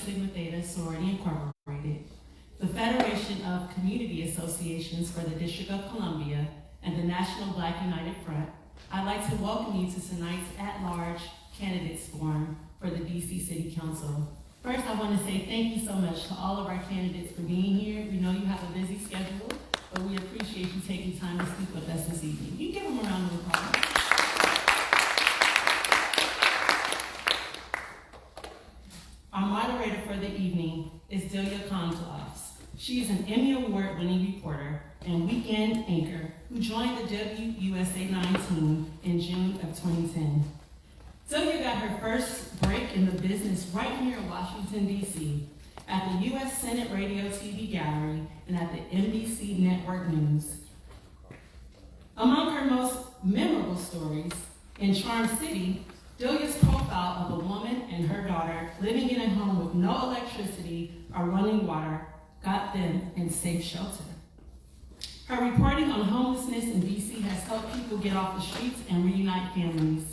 Sigma Theta Sorority Incorporated, the Federation of Community Associations for the District of Columbia, and the National Black United Front, I'd like to welcome you to tonight's at-large candidates forum for the DC City Council. First, I want to say thank you so much to all of our candidates for being here. We know you have a busy schedule, but we appreciate you taking time to speak with us this evening. You can give them a round of applause. Our moderator for the evening is Delia Conklofs. She is an Emmy Award-winning reporter and weekend anchor who joined the WUSA 19 in June of 2010. Delia got her first break in the business right here in Washington, D.C., at the U.S. Senate Radio TV Gallery and at the NBC Network News. Among her most memorable stories, in Charm City, Delia's profile of a woman and her daughter living in a home with no electricity or running water got them in safe shelter. Her reporting on homelessness in D.C. has helped people get off the streets and reunite families.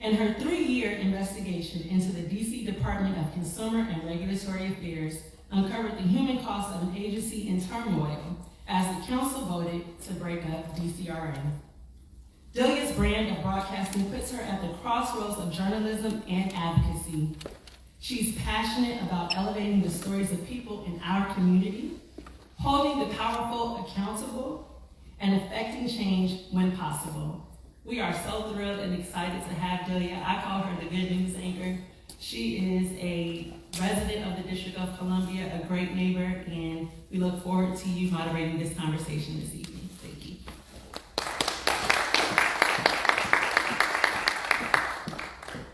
And her 3-year investigation into the D.C. Department of Consumer and Regulatory Affairs uncovered the human cost of an agency in turmoil as the council voted to break up DCRA. Delia's brand of broadcasting puts her at the crossroads of journalism and advocacy. She's passionate about elevating the stories of people in our community, holding the powerful accountable, and effecting change when possible. We are so thrilled and excited to have Delia. I call her the good news anchor. She is a resident of the District of Columbia, a great neighbor, and we look forward to you moderating this conversation this evening. Thank you.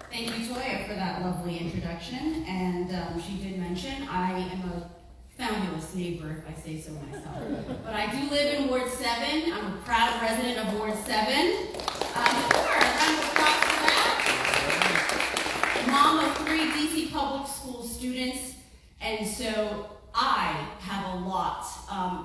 Thank you, Toya, for that lovely introduction. And she did mention I am a fabulous neighbor, if I say so myself. But I do live in Ward 7. I'm a proud resident of Ward 7. Round of applause for that. Mom of 3 DC public school students, and so I have a lot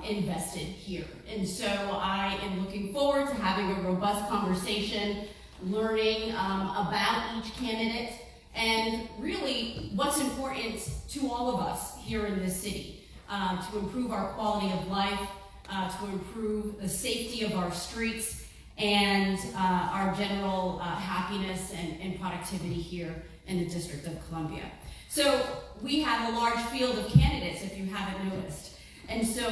invested here. And so I am looking forward to having a robust conversation, learning about each candidate, and really what's important to all of us here in this city to improve our quality of life, to improve the safety of our streets, and our general happiness and productivity here in the District of Columbia. So we have a large field of candidates, if you haven't noticed. And so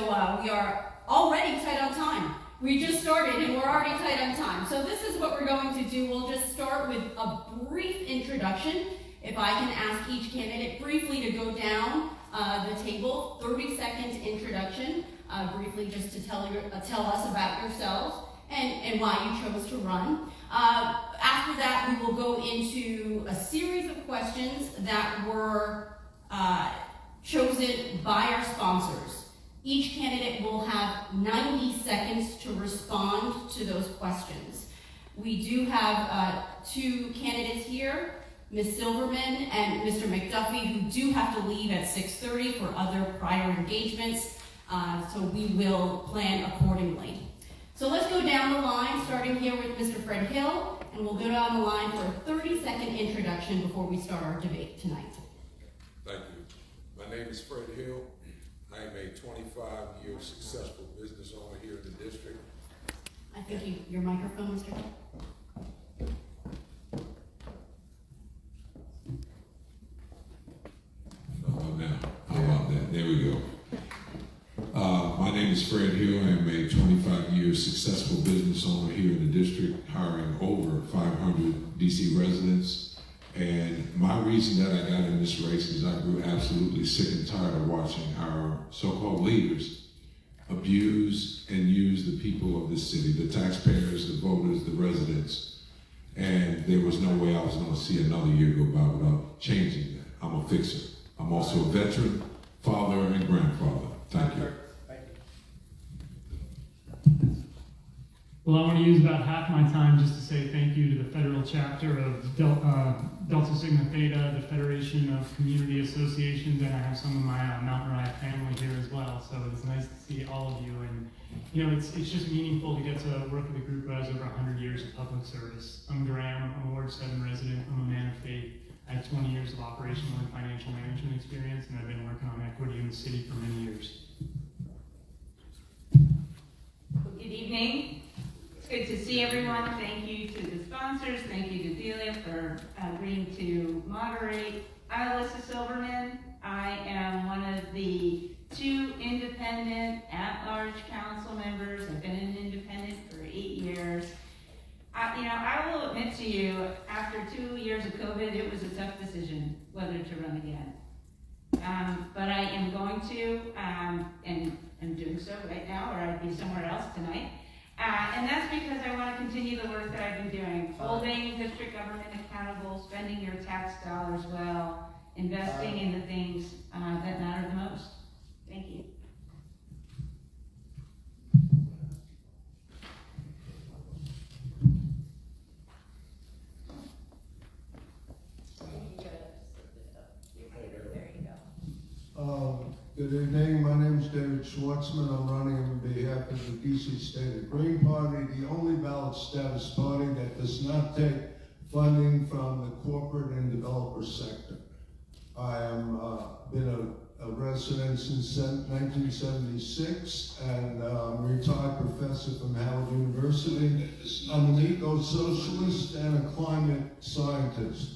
we are already tight on time. We just started and we're already tight on time. So this is what we're going to do. We'll just start with a brief introduction. If I can ask each candidate briefly to go down the table, 30-second introduction, briefly just to tell us about yourselves and why you chose to run. After that, we will go into a series of questions that were chosen by our sponsors. Each candidate will have 90 seconds to respond to those questions. We do have 2 candidates here, Ms. Silverman and Mr. McDuffie, who do have to leave at 6:30 for other prior engagements, so we will plan accordingly. So let's go down the line, starting here with Mr. Fred Hill, and we'll go down the line for a 30-second introduction before we start our debate tonight. Thank you. My name is Fred Hill. I am a 25-year successful business owner here in the district. I think your microphone, Mr. Hill. How about that? There we go. My name is Fred Hill. I am a 25-year successful business owner here in the district, hiring over 500 DC residents. And my reason that I got in this race is I grew absolutely sick and tired of watching our so-called leaders abuse and use the people of this city, the taxpayers, the voters, the residents. And there was no way I was going to see another year go by without changing that. I'm a fixer. I'm also a veteran, father, and grandfather. Thank you. Well, I want to use about half my time just to say thank you to the federal chapter of Delta Sigma Theta, the Federation of Community Associations, and I have some of my Mountain Ride family here as well. So it's nice to see all of you, and it's just meaningful to get to work with a group who has over 100 years of public service. I'm Graham. I'm a Ward 7 resident. I'm a man of faith. I have 20 years of operational and financial management experience, and I've been working on equity in the city for many years. Good evening. It's good to see everyone. Thank you to the sponsors. Thank you to Delia for agreeing to moderate. I'm Alyssa Silverman. I am one of the 2 independent at-large council members. I've been an independent for 8 years. I will admit to you, after 2 years of COVID, it was a tough decision whether to run again. But I am going to, and I'm doing so right now, or I'd be somewhere else tonight. And that's because I want to continue the work that I've been doing, holding district government accountable, spending your tax dollars well, investing in the things that matter the most. Thank you. Good evening, my name is David Schwartzman. I'm running on behalf of the DC State Green Party, the only ballot status party that does not take funding from the corporate and developer sector. I am been a resident since 1976 and I'm a retired professor from Howard University. I'm an eco-socialist and a climate scientist.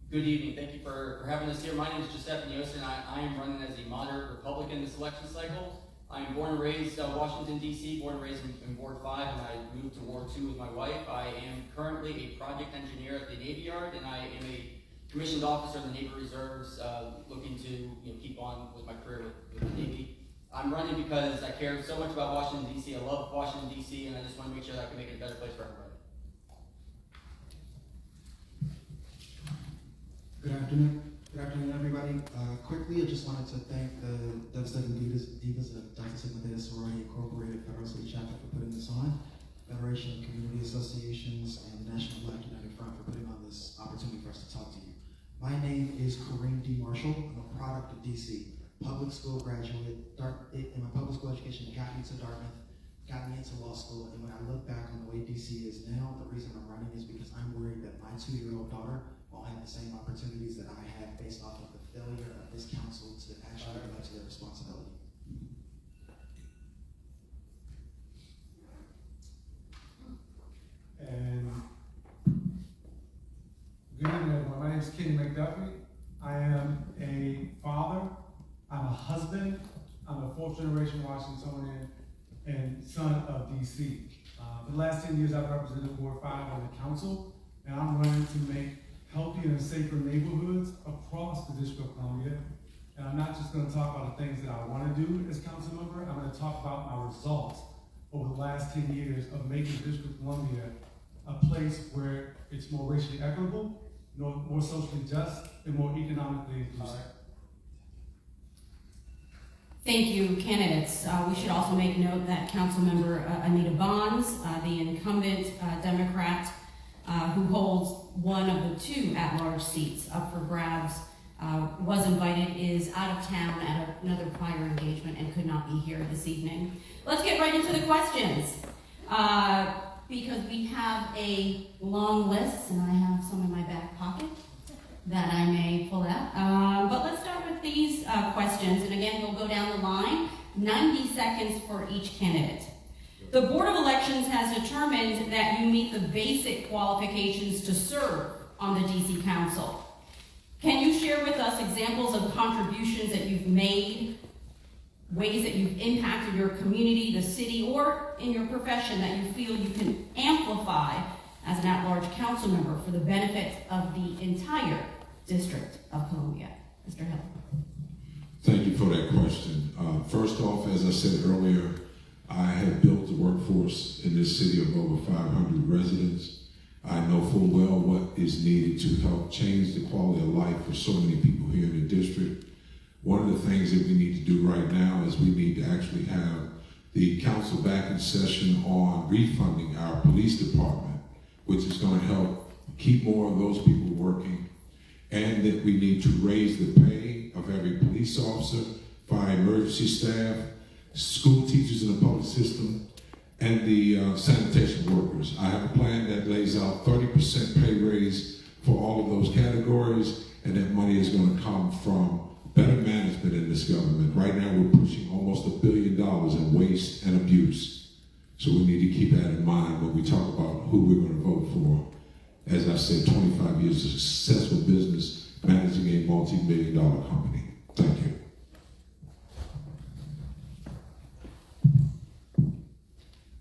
Good evening. Thank you for having us here. My name is Giuseppe Niosa, and I am running as a moderate Republican this election cycle. I am born and raised Washington, D.C., born and raised in Ward 5, and I moved to Ward 2 with my wife. I am currently a project engineer at the Navy Yard, and I am a commissioned officer of the Naval Reserves, looking to keep on with my career with the Navy. I'm running because I care so much about Washington, D.C. I love Washington, D.C., and I just want to make sure that I can make it a better place for everybody. Good afternoon, everybody. Quickly, I just wanted to thank the devastating divas of Delta Sigma Theta Sorority Incorporated Federal City Chapter for putting this on, Federation of Community Associations, and the National Black United Front for putting on this opportunity for us to talk to you. My name is Kareem D Marshall. I'm a product of DC, public school graduate, and my public school education got me to Dartmouth, got me into law school, and when I look back on the way DC is now, the reason I'm running is because I'm worried that my 2-year-old daughter will have the same opportunities that I had based off of the failure of this council to actually live up to their responsibility. And good evening, everyone. My name is Kenny McDuffie. I am a father, I'm a husband, I'm a 4th generation Washingtonian, and son of DC. For the last 10 years, I've represented Ward 5 on the council, and I'm running to make healthier and safer neighborhoods across the District of Columbia. And I'm not just going to talk about the things that I want to do as council member, I'm going to talk about my results over the last 10 years of making the District of Columbia a place where it's more racially equitable, more socially just, and more economically inclusive. Thank you, candidates. We should also make note that Councilmember Anita Bonds, the incumbent Democrat who holds one of the 2 at-large seats up for grabs, was invited, is out of town at another prior engagement and could not be here this evening. Let's get right into the questions. Because we have a long list, and I have some in my back pocket that I may pull out. But let's start with these questions, and again, we'll go down the line, 90 seconds for each candidate. The Board of Elections has determined that you meet the basic qualifications to serve on the DC Council. Can you share with us examples of contributions that you've made, ways that you've impacted your community, the city, or in your profession that you feel you can amplify as an at-large council member for the benefit of the entire District of Columbia? Mr. Hill. Thank you for that question. First off, as I said earlier, I have built a workforce in this city of over 500 residents. I know full well what is needed to help change the quality of life for so many people here in the district. One of the things that we need to do right now is we need to actually have the council back in session on refunding our police department, which is going to help keep more of those people working, and that we need to raise the pay of every police officer, fire emergency staff, school teachers in the public system, and the sanitation workers. I have a plan that lays out 30% pay raise for all of those categories, and that money is going to come from better management in this government. Right now, we're pushing almost $1 billion in waste and abuse. So we need to keep that in mind when we talk about who we're going to vote for. As I said, 25 years of successful business managing a multi-million-dollar company. Thank you.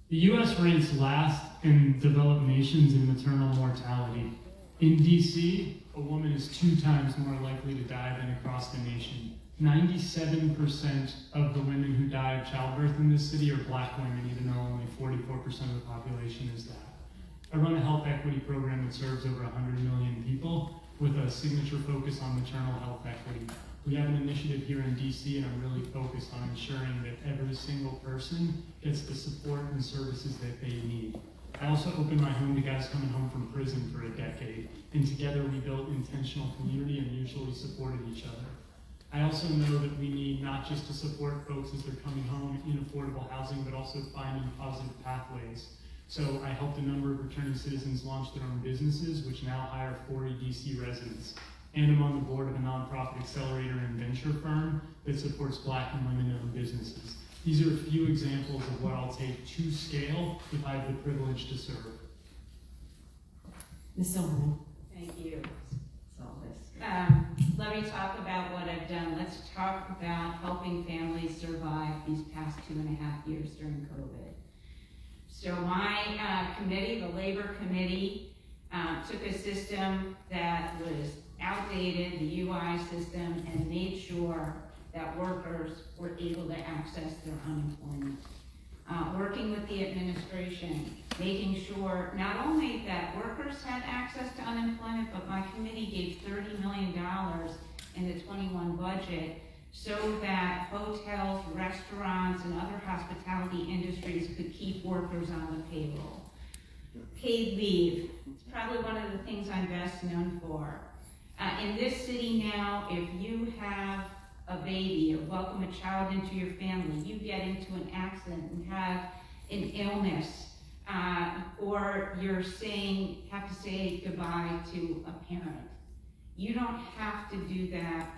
The U.S. ranks last in developed nations in maternal mortality. In D.C., a woman is 2 times more likely to die than across the nation. 97% of the women who die of childbirth in this city are black women, even though only 44% of the population is that. I run a health equity program that serves over 100 million people with a signature focus on maternal health equity. We have an initiative here in DC, and I'm really focused on ensuring that every single person gets the support and services that they need. I also opened my home to guys coming home from prison for a decade, and together we built intentional community and mutually supported each other. I also know that we need not just to support folks as they're coming home in affordable housing, but also finding positive pathways. So I helped a number of returning citizens launch their own businesses, which now hire 40 DC residents. And I'm on the board of a nonprofit accelerator and venture firm that supports black and women-owned businesses. These are a few examples of what I'll take to scale if I have the privilege to serve. Ms. Silverman. Thank you. Let me talk about what I've done. Let's talk about helping families survive these past 2.5 years during COVID. So my committee, the Labor Committee, took a system that was outdated, the UI system, and made sure that workers were able to access their unemployment. Working with the administration, making sure not only that workers had access to unemployment, but my committee gave $30 million in the 21 budget so that hotels, restaurants, and other hospitality industries could keep workers on the payroll. Paid leave, it's probably one of the things I'm best known for. In this city now, if you have a baby or welcome a child into your family, you get into an accident and have an illness, or you're have to say goodbye to a parent. You don't have to do that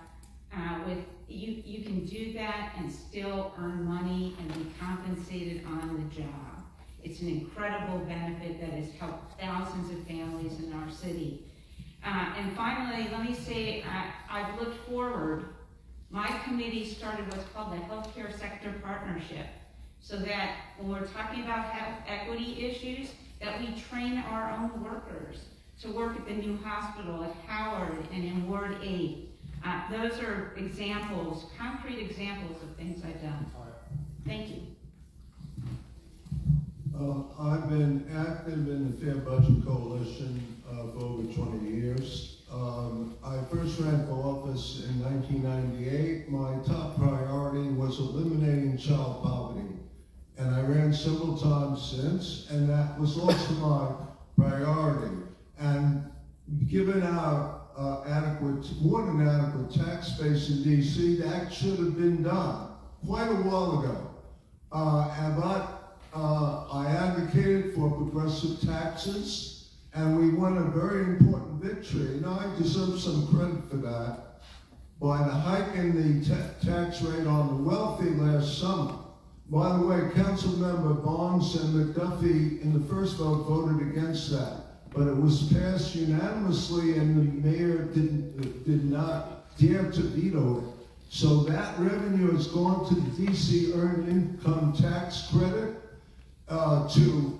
you can do that and still earn money and be compensated on the job. It's an incredible benefit that has helped thousands of families in our city. And finally, let me say, I've looked forward. My committee started what's called the Healthcare Sector Partnership, so that when we're talking about health equity issues, that we train our own workers to work at the new hospital at Howard and in Ward 8. Those are examples, concrete examples of things I've done. Thank you. I've been active in the Fair Budget Coalition for over 20 years. I first ran for office in 1998. My top priority was eliminating child poverty. And I ran several times since, and that was also my priority. And given our more than adequate tax base in DC, that should have been done quite a while ago. I advocated for progressive taxes, and we won a very important victory, and I deserve some credit for that, by the hike in the tax rate on the wealthy last summer. By the way, Councilmember Barnes and McDuffie in the first vote voted against that, but it was passed unanimously, and the mayor did not dare to veto it. So that revenue has gone to the DC Earned Income Tax Credit, to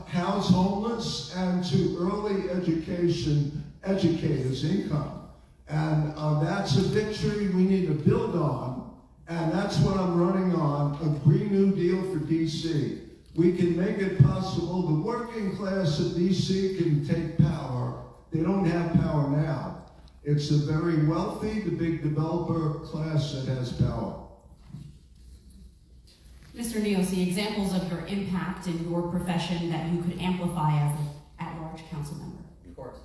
house homeless, and to early education educators' income. And that's a victory we need to build on, and that's what I'm running on, a Green New Deal for DC. We can make it possible. The working class of DC can take power. They don't have power now. It's the very wealthy, the big developer class that has power. Mr. Neosi, examples of your impact in your profession that you could amplify as an at-large council member. Of course.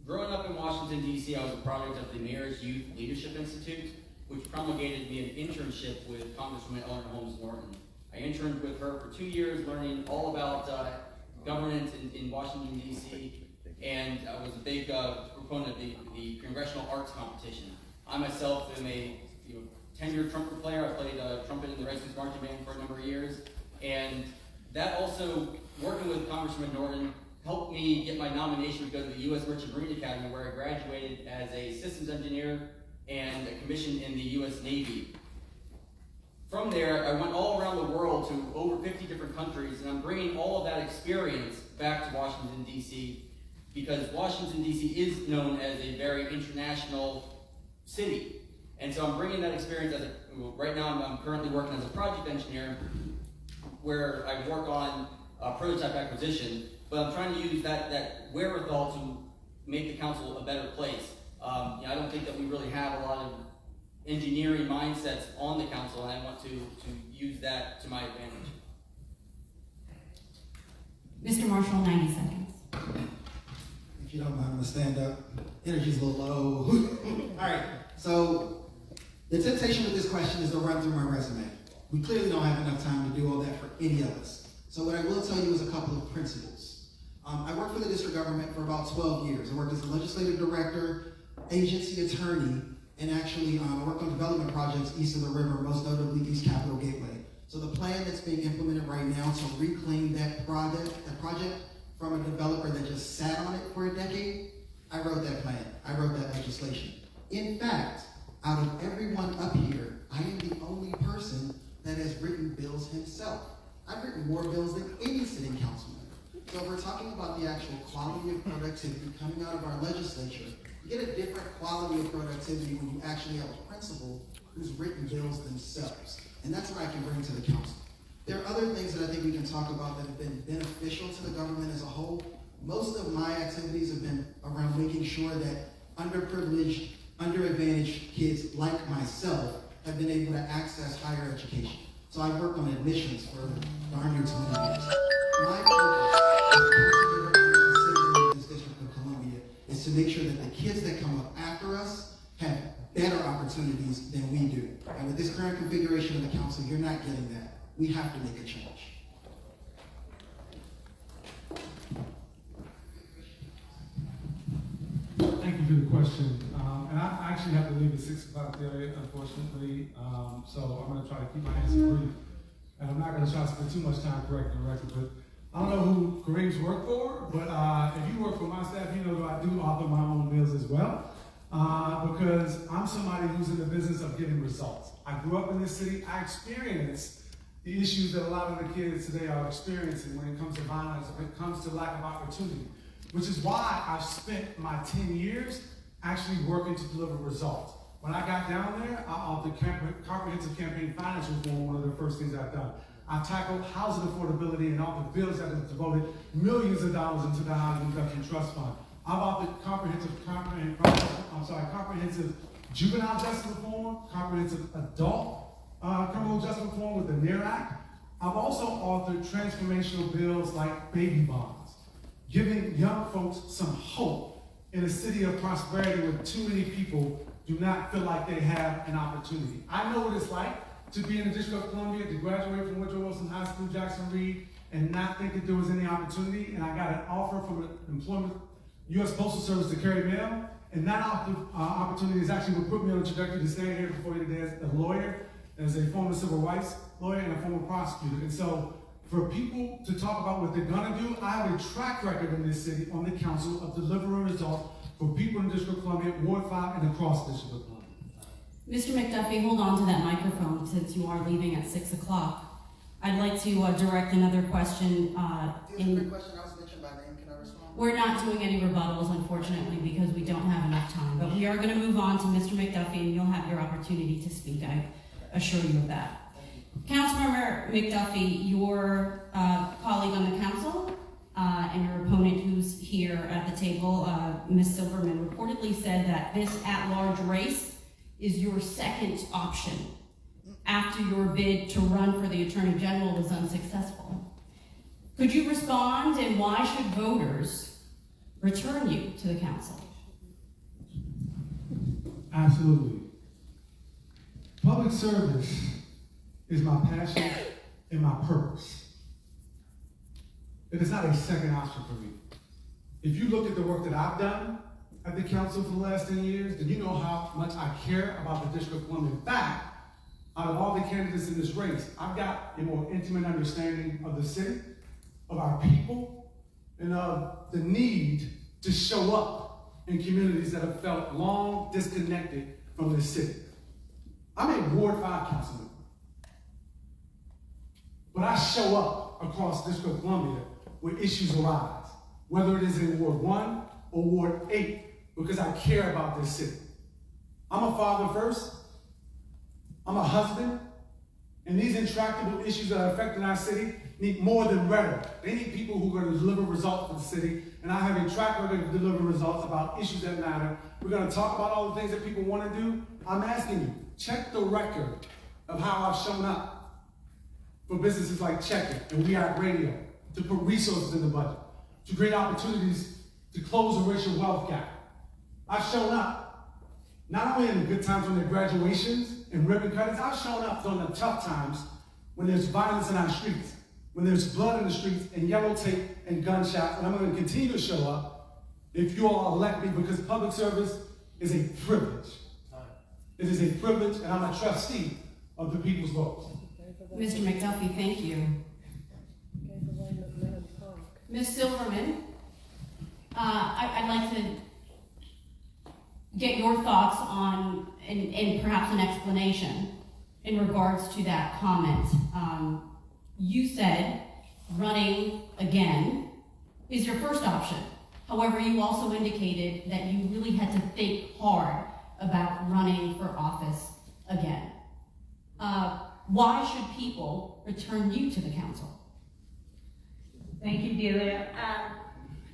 Growing up in Washington, D.C., I was a product of the Mayor's Youth Leadership Institute, which promulgated me an internship with Congresswoman Eleanor Holmes Norton. I interned with her for 2 years, learning all about governance in Washington, D.C., and I was a big proponent of the Congressional Arts Competition. I myself am a tenured trumpet player. I played trumpet in the Redskins Marching Band for a number of years, and that also, working with Congressman Norton, helped me get my nomination to go to the U.S. Merchant Marine Academy, where I graduated as a systems engineer and a commission in the U.S. Navy. From there, I went all around the world to over 50 different countries, and I'm bringing all of that experience back to Washington, D.C., because Washington, D.C. is known as a very international city. And so I'm bringing that experience right now I'm currently working as a project engineer, where I work on prototype acquisition, but I'm trying to use that wherewithal to make the council a better place. I don't think that we really have a lot of engineering mindsets on the council, and I want to use that to my advantage. Mr. Marshall, 90 seconds. If you don't mind, I'm gonna stand up. Energy's a little low. All right, so the temptation with this question is to run through my resume. We clearly don't have enough time to do all that for any of us. So what I will tell you is a couple of principles. I worked for the district government for about 12 years. I worked as a legislative director, agency attorney, and actually I worked on development projects east of the river, most notably East Capitol Gateway. So the plan that's being implemented right now to reclaim that project from a developer that just sat on it for a decade, I wrote that plan. I wrote that legislation. In fact, out of everyone up here, I am the only person that has written bills himself. I've written more bills than any sitting councilman. So if we're talking about the actual quality of productivity coming out of our legislature, you get a different quality of productivity when you actually have a principal who's written bills themselves. And that's what I can bring to the council. There are other things that I think we can talk about that have been beneficial to the government as a whole. Most of my activities have been around making sure that underprivileged, underadvantaged kids like myself have been able to access higher education. So I worked on admissions for darn near 20 years. My focus as this District of Columbia is to make sure that the kids that come up after us have better opportunities than we do. And with this current configuration of the council, you're not getting that. We have to make a change. Thank you for the question. And I actually have to leave at 6 o'clock today, unfortunately. So I'm going to try to keep my answer brief. And I'm not going to try to spend too much time correcting the record. But I don't know who Kareem's worked for, but if you work for my staff, you know that I do offer my own meals as well. Because I'm somebody who's in the business of getting results. I grew up in this city. I experienced the issues that a lot of the kids today are experiencing when it comes to violence, when it comes to lack of opportunity, which is why I've spent my 10 years actually working to deliver results. When I got down there, the comprehensive campaign finance reform, one of the first things I've done. I've tackled housing affordability and all the bills that have devoted millions of dollars into the Housing Reduction Trust Fund. I've authored comprehensive juvenile justice reform, comprehensive adult criminal justice reform with the NEAR Act. I've also authored transformational bills like baby bonds, giving young folks some hope in a city of prosperity where too many people do not feel like they have an opportunity. I know what it's like to be in the District of Columbia, to graduate from Woodrow Wilson High School, Jackson Reed, and not think that there was any opportunity. And I got an offer from the U.S. Postal Service to carry mail, and that opportunity is actually what put me on the trajectory to stand here before you today as a lawyer, as a former civil rights lawyer, and a former prosecutor. And so, for people to talk about what they're gonna do, I have a track record in this city on the council of delivering results for people in the District of Columbia, Ward 5, and across the District of Columbia. Mr. McDuffie, hold on to that microphone since you are leaving at 6 o'clock. I'd like to direct another question. Quick question, I was mentioned by name, can I respond? We're not doing any rebuttals, unfortunately, because we don't have enough time. But we are going to move on to Mr. McDuffie, and you'll have your opportunity to speak. I assure you of that. Councilmember McDuffie, your colleague on the council and your opponent who's here at the table, Ms. Silverman, reportedly said that this at-large race is your second option after your bid to run for the Attorney General was unsuccessful. Could you respond, and why should voters return you to the council? Absolutely. Public service is my passion and my purpose. It is not a second option for me. If you look at the work that I've done at the council for the last 10 years, then you know how much I care about the District of Columbia. In fact, out of all the candidates in this race, I've got a more intimate understanding of the city, of our people, and of the need to show up in communities that have felt long disconnected from this city. I'm a Ward 5 councilman, but I show up across District of Columbia where issues arise, whether it is in Ward 1 or Ward 8, because I care about this city. I'm a father first, I'm a husband, and these intractable issues that are affecting our city need more than rhetoric. They need people who are going to deliver results for the city, and I have a track record of delivering results about issues that matter. We're going to talk about all the things that people want to do. I'm asking you, check the record of how I've shown up for businesses like Check It and We Act Radio, to put resources in the budget, to create opportunities to close the racial wealth gap. I've shown up, not only in the good times when there are graduations and ribbon cuttings, I've shown up during the tough times when there's violence in our streets, when there's blood in the streets and yellow tape and gunshots, and I'm going to continue to show up if you all elect me, because public service is a privilege. It is a privilege, and I'm a trustee of the people's votes. Mr. McDuffie, thank you. Ms. Silverman, I'd like to get your thoughts on, and perhaps an explanation in regards to that comment. You said running again is your first option. However, you also indicated that you really had to think hard about running for office again. Why should people return you to the council? Thank you, Delia.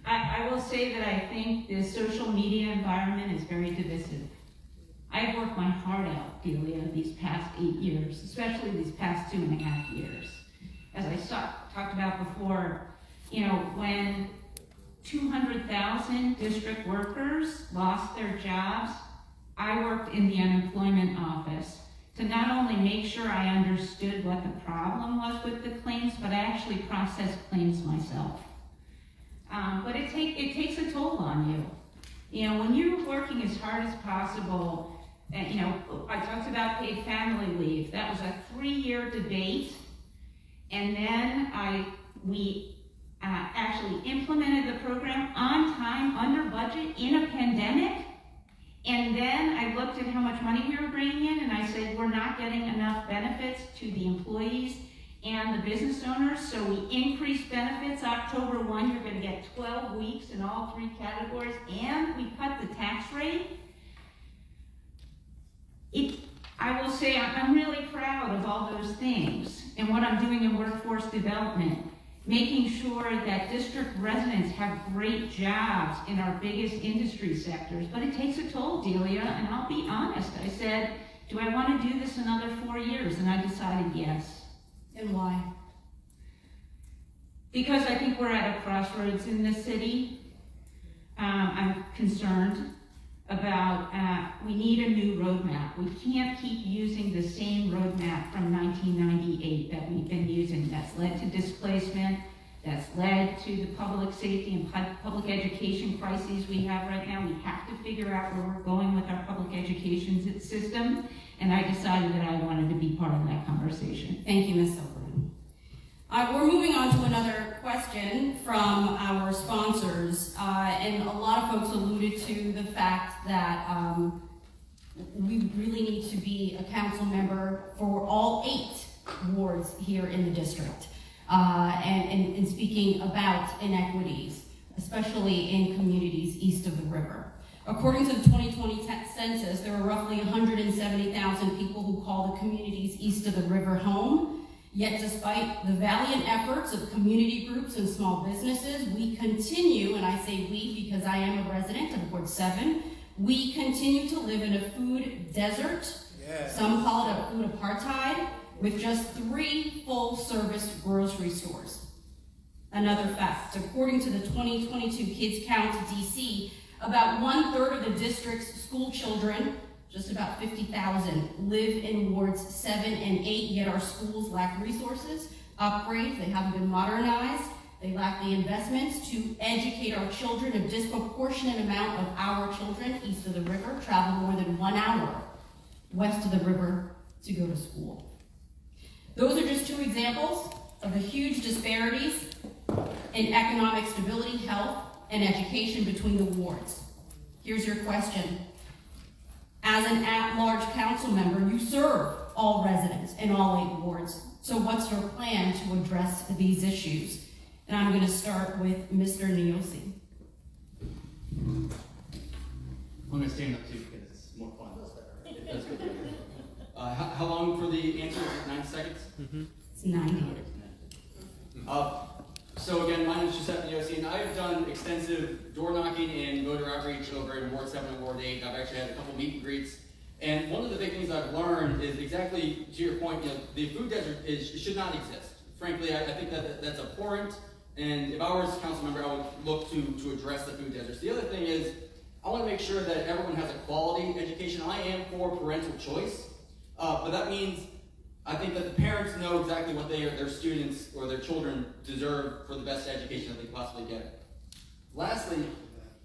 I will say that I think the social media environment is very divisive. I've worked my heart out, Delia, these past 8 years, especially these past 2.5 years. As I talked about before, when 200,000 district workers lost their jobs, I worked in the unemployment office to not only make sure I understood what the problem was with the claims, but I actually processed claims myself. But it takes a toll on you. When you're working as hard as possible, and I talked about paid family leave. That was a 3-year debate, and then we actually implemented the program on time, under budget, in a pandemic. And then I looked at how much money we were bringing in, and I said, we're not getting enough benefits to the employees and the business owners, so we increased benefits. October 1, you're going to get 12 weeks in all 3 categories, and we cut the tax rate. I will say I'm really proud of all those things and what I'm doing in workforce development, making sure that district residents have great jobs in our biggest industry sectors. But it takes a toll, Delia, and I'll be honest. I said, do I want to do this another 4 years? And I decided yes. And why? Because I think we're at a crossroads in this city. I'm concerned about, we need a new roadmap. We can't keep using the same roadmap from 1998 that we've been using. That's led to displacement, that's led to the public safety and public education crises we have right now. We have to figure out where we're going with our public education system, and I decided that I wanted to be part of that conversation. Thank you, Ms. Silverman. We're moving on to another question from our sponsors, and a lot of folks alluded to the fact that we really need to be a council member for all 8 wards here in the district, and speaking about inequities, especially in communities east of the river. According to the 2020 census, there are roughly 170,000 people who call the communities east of the river home. Yet despite the valiant efforts of community groups and small businesses, we continue, and I say we because I am a resident of Ward 7, we continue to live in a food desert. Yeah. Some call it a food apartheid, with just 3 full-service grocery stores. Another fact, according to the 2022 Kids Count DC, about 1/3 of the district's school children, just about 50,000, live in wards 7 and 8, yet our schools lack resources. upgrades, they haven't been modernized, they lack the investments to educate our children. A disproportionate amount of our children east of the river travel more than 1 hour west of the river to go to school. Those are just two examples of the huge disparities in economic stability, health, and education between the wards. Here's your question. As an at-large council member, you serve all residents in all 8 wards. So what's your plan to address these issues? And I'm going to start with Mr. Niosi. I'm going to stand up too because it's more fun. That's good. How long for the answer? Is it 9 seconds? It's 90. So again, my name is Giuseppe Niosi, and I have done extensive door knocking and voter outreach over in Ward 7 and Ward 8. I've actually had a couple meet and greets. And one of the big things I've learned is exactly to your point, the food desert should not exist. Frankly, I think that's abhorrent. And if I was a council member, I would look to address the food deserts. The other thing is, I want to make sure that everyone has a quality education. I am for parental choice, but that means I think that the parents know exactly what their students or their children deserve for the best education that they can possibly get. Lastly,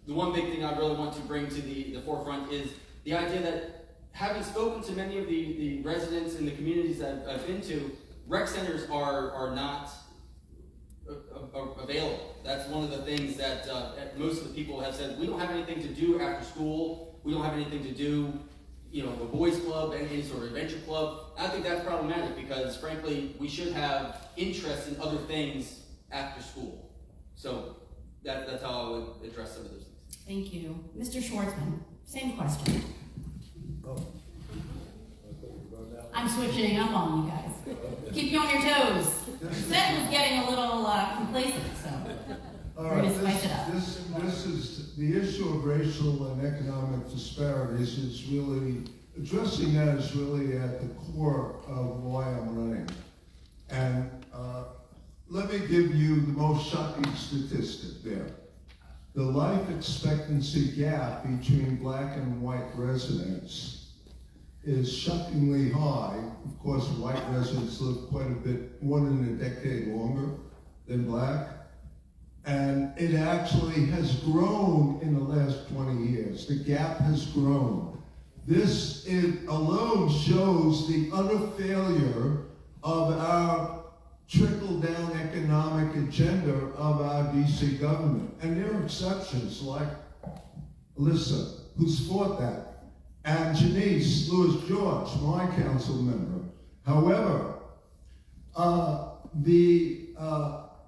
the one big thing I really want to bring to the forefront is the idea that having spoken to many of the residents in the communities that I've been to, rec centers are not available. That's one of the things that most of the people have said. We don't have anything to do after school. We don't have anything to do, a boys club, any sort of adventure club. I think that's problematic because, frankly, we should have interest in other things after school. So that's how I would address some of those things. Thank you. Mr. Schwartzman, same question. I'm switching up on you guys. Keep you on your toes. Seth was getting a little complacent, so All we're right, going to spice it up. this is the issue of racial and economic disparities is really, addressing that is really at the core of why I'm running. And let me give you the most shocking statistic there. The life expectancy gap between black and white residents is shockingly high. Of course, white residents live quite a bit, more than a decade longer than black. And it actually has grown in the last 20 years. The gap has grown. This alone shows the utter failure of our trickle-down economic agenda of our DC government. And there are exceptions like Alyssa, who's fought that, and Janice Lewis George, my council member. However,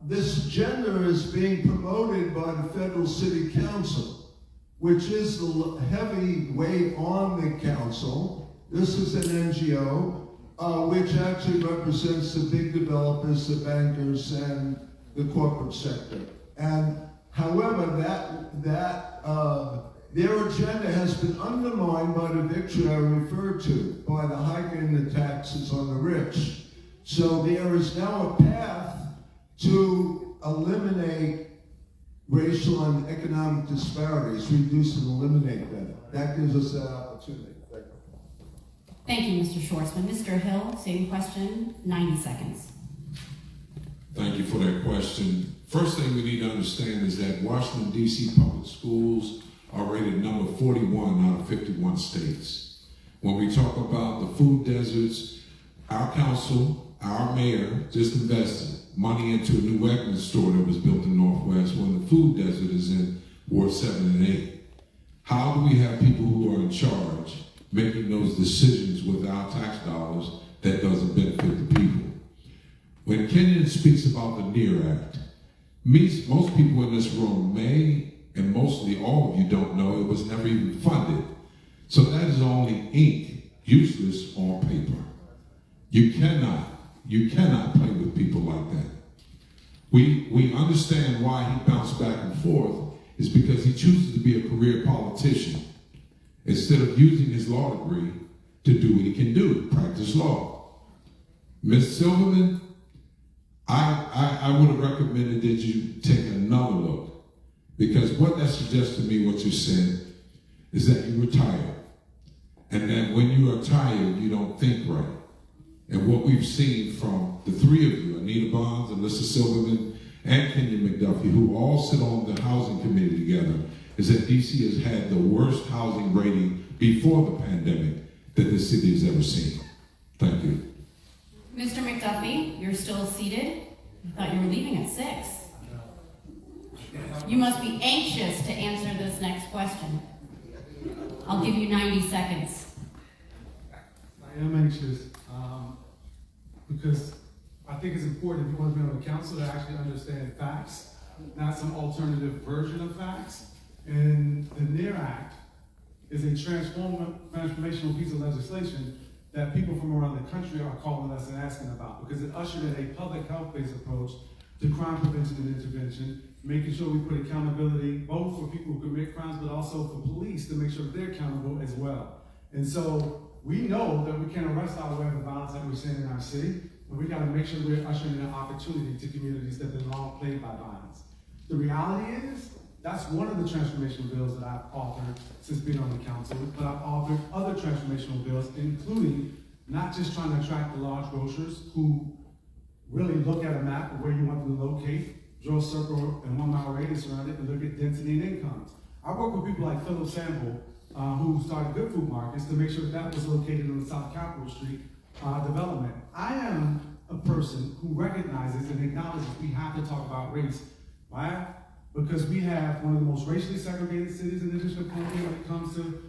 this agenda is being promoted by the Federal City Council, which is the heavy weight on the council. This is an NGO, which actually represents the big developers, the bankers, and the corporate sector. And however, their agenda has been undermined by the victory I referred to, by the hiking the taxes on the rich. So there is now a path to eliminate racial and economic disparities, reduce and eliminate them. That gives us that opportunity. Thank you, Mr. Schwartzman. Mr. Hill, same question, 90 seconds. Thank you for that question. First thing we need to understand is that Washington, D.C. public schools are rated number 41 out of 51 states. When we talk about the food deserts, our council, our mayor just invested money into a new Wegmans store that was built in Northwest when the food desert is in Ward 7 and 8. How do we have people who are in charge making those decisions with our tax dollars that doesn't benefit the people? When Kenyon speaks about the NEAR Act, most people in this room may, and mostly all of you don't know, it was never even funded. So that is only ink, useless on paper. You cannot play with people like that. We understand why he bounced back and forth is because he chooses to be a career politician instead of using his law degree to do what he can do, practice law. Ms. Silverman, I would have recommended that you take another look, because what that suggests to me, what you said, is that you retire. And that when you are tired, you don't think right. And what we've seen from the three of you, Anita Bonds, Alyssa Silverman, and Kenya McDuffie, who all sit on the housing committee together, is that DC has had the worst housing rating before the pandemic that this city has ever seen. Thank you. Mr. McDuffie, you're still seated? I thought you were leaving at 6. You must be anxious to answer this next question. I'll give you 90 seconds. I am anxious because I think it's important if you want to be on the council to actually understand facts, not some alternative version of facts. And the NEAR Act is a transformational piece of legislation that people from around the country are calling us and asking about, because it ushered in a public health-based approach to crime prevention and intervention, making sure we put accountability both for people who commit crimes, but also for police to make sure they're accountable as well. And so we know that we can't arrest our way of the violence that we're seeing in our city, but we gotta make sure we're ushering in an opportunity to communities that have been long plagued by violence. The reality is, that's one of the transformational bills that I've authored since being on the council, but I've authored other transformational bills, including not just trying to attract the large grocers who really look at a map of where you want them to locate, draw a circle and 1 mile radius around it, and look at density and incomes. I work with people like Philip Sample, who started Good Food Markets, to make sure that was located on the South Capitol Street development. I am a person who recognizes and acknowledges we have to talk about race. Why? Because we have one of the most racially segregated cities in the District of Columbia when it comes to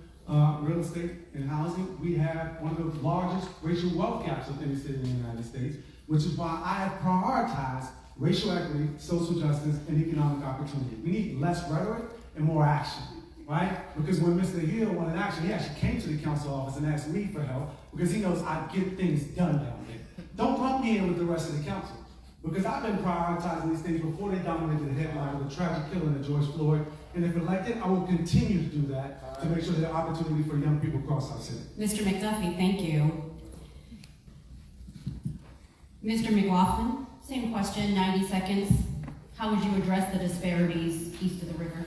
real estate and housing. We have one of the largest racial wealth gaps of any city in the United States, which is why I have prioritized racial equity, social justice, and economic opportunity. We need less rhetoric and more action, right? Because when Mr. Hill wanted action, he actually came to the council office and asked me for help because he knows I get things done down there. Don't lump me in with the rest of the council. Because I've been prioritizing these things before they dominated the headline with the tragic killing of George Floyd. And if elected, I will continue to do that to make sure there's opportunity for young people across our city. Mr. McDuffie, thank you. Mr. McLaughlin, same question, 90 seconds. How would you address the disparities east of the river?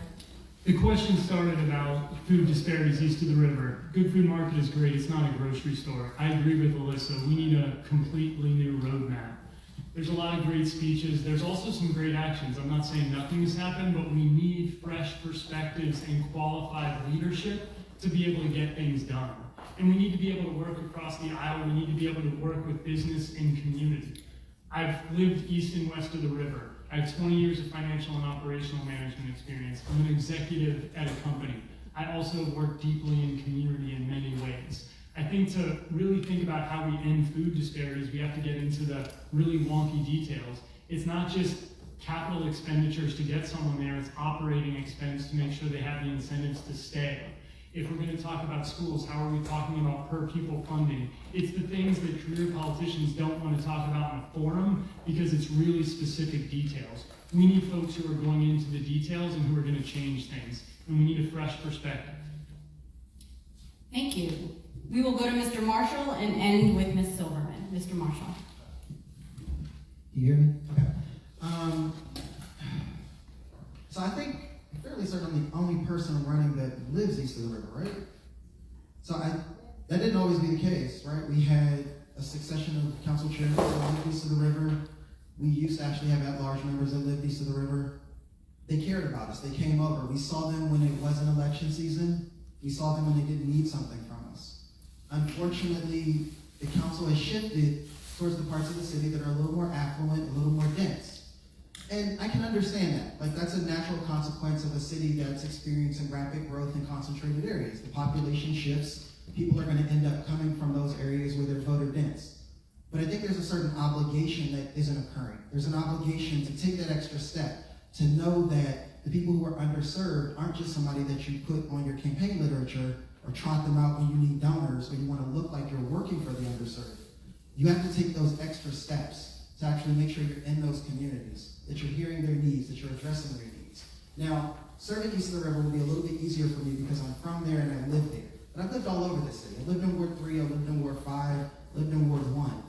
The question started about food disparities east of the river. Good Food Market is great, it's not a grocery store. I agree with Alyssa, we need a completely new roadmap. There's a lot of great speeches. There's also some great actions. I'm not saying nothing has happened, but we need fresh perspectives and qualified leadership to be able to get things done. And we need to be able to work across the aisle. We need to be able to work with business and community. I've lived east and west of the river. I have 20 years of financial and operational management experience. I'm an executive at a company. I also work deeply in community in many ways. I think to really think about how we end food disparities, we have to get into the really wonky details. It's not just capital expenditures to get someone there, it's operating expense to make sure they have the incentives to stay. If we're going to talk about schools, how are we talking about per pupil funding? It's the things that career politicians don't want to talk about in a forum because it's really specific details. We need folks who are going into the details and who are going to change things, and we need a fresh perspective. Thank you. We will go to Mr. Marshall and end with Ms. Silverman. Mr. Marshall. You hear me? Okay. So I think I'm fairly certain I'm the only person running that lives east of the river, right? So that didn't always be the case, right? We had a succession of council chairs that lived east of the river. We used to actually have at-large members that lived east of the river. They cared about us. They came over. We saw them when it wasn't election season. We saw them when they didn't need something from us. Unfortunately, the council has shifted towards the parts of the city that are a little more affluent, a little more dense. And I can understand that. Like, that's a natural consequence of a city that's experiencing rapid growth in concentrated areas. The population shifts. People are going to end up coming from those areas where they're voter dense. But I think there's a certain obligation that isn't occurring. There's an obligation to take that extra step, to know that the people who are underserved aren't just somebody that you put on your campaign literature or trot them out when you need donors or you want to look like you're working for the underserved. You have to take those extra steps to actually make sure you're in those communities, that you're hearing their needs, that you're addressing their needs. Now, serving east of the river will be a little bit easier for me because I'm from there and I live there. But I've lived all over the city. I lived in Ward 3, I lived in Ward 5, lived in Ward 1.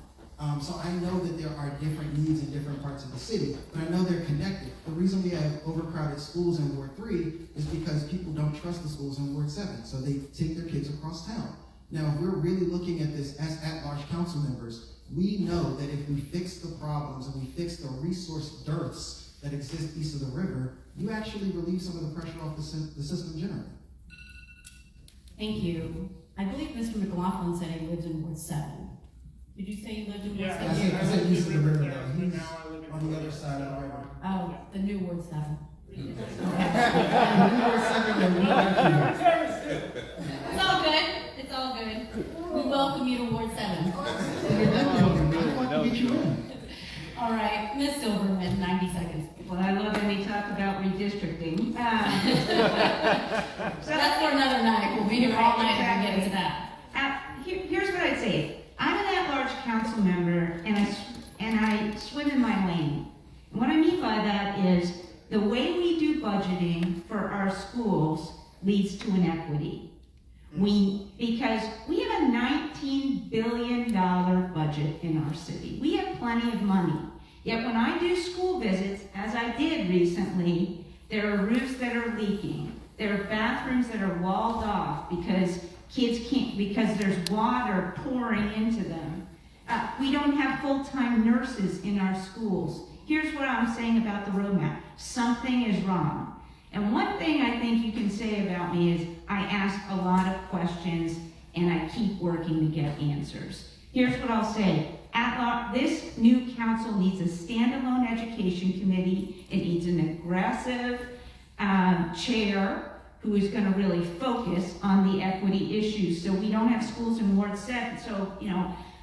So I know that there are different needs in different parts of the city, but I know they're connected. The reason we have overcrowded schools in Ward 3 is because people don't trust the schools in Ward 7, so they take their kids across town. Now, if we're really looking at this as at-large council members, we know that if we fix the problems and we fix the resource dearths that exist east of the river, you actually relieve some of the pressure off the system generally. Thank you. I believe Mr. McLaughlin said he lives in Ward 7. Did you say you lived in Ward 7? I said east of the river, though. He's on the other side of the river. Oh, the new Ward 7. It's all good. It's all good. We welcome you to Ward 7. All right, Ms. Silverman, 90 seconds. Well, I love when we talk about redistricting. So that's for another night. We'll be here all night and get into that. Here's what I'd say. I'm an at-large council member, and I swim in my lane. And what I mean by that is the way we do budgeting for our schools leads to inequity. Because we have a $19 billion budget in our city. We have plenty of money. Yet when I do school visits, as I did recently, there are roofs that are leaking. There are bathrooms that are walled off because kids can't, because there's water pouring into them. We don't have full-time nurses in our schools. Here's what I'm saying about the roadmap. Something is wrong. And one thing I think you can say about me is I ask a lot of questions and I keep working to get answers. Here's what I'll say. This new council needs a standalone education committee. It needs an aggressive chair who is going to really focus on the equity issues so we don't have schools in Ward 7. So,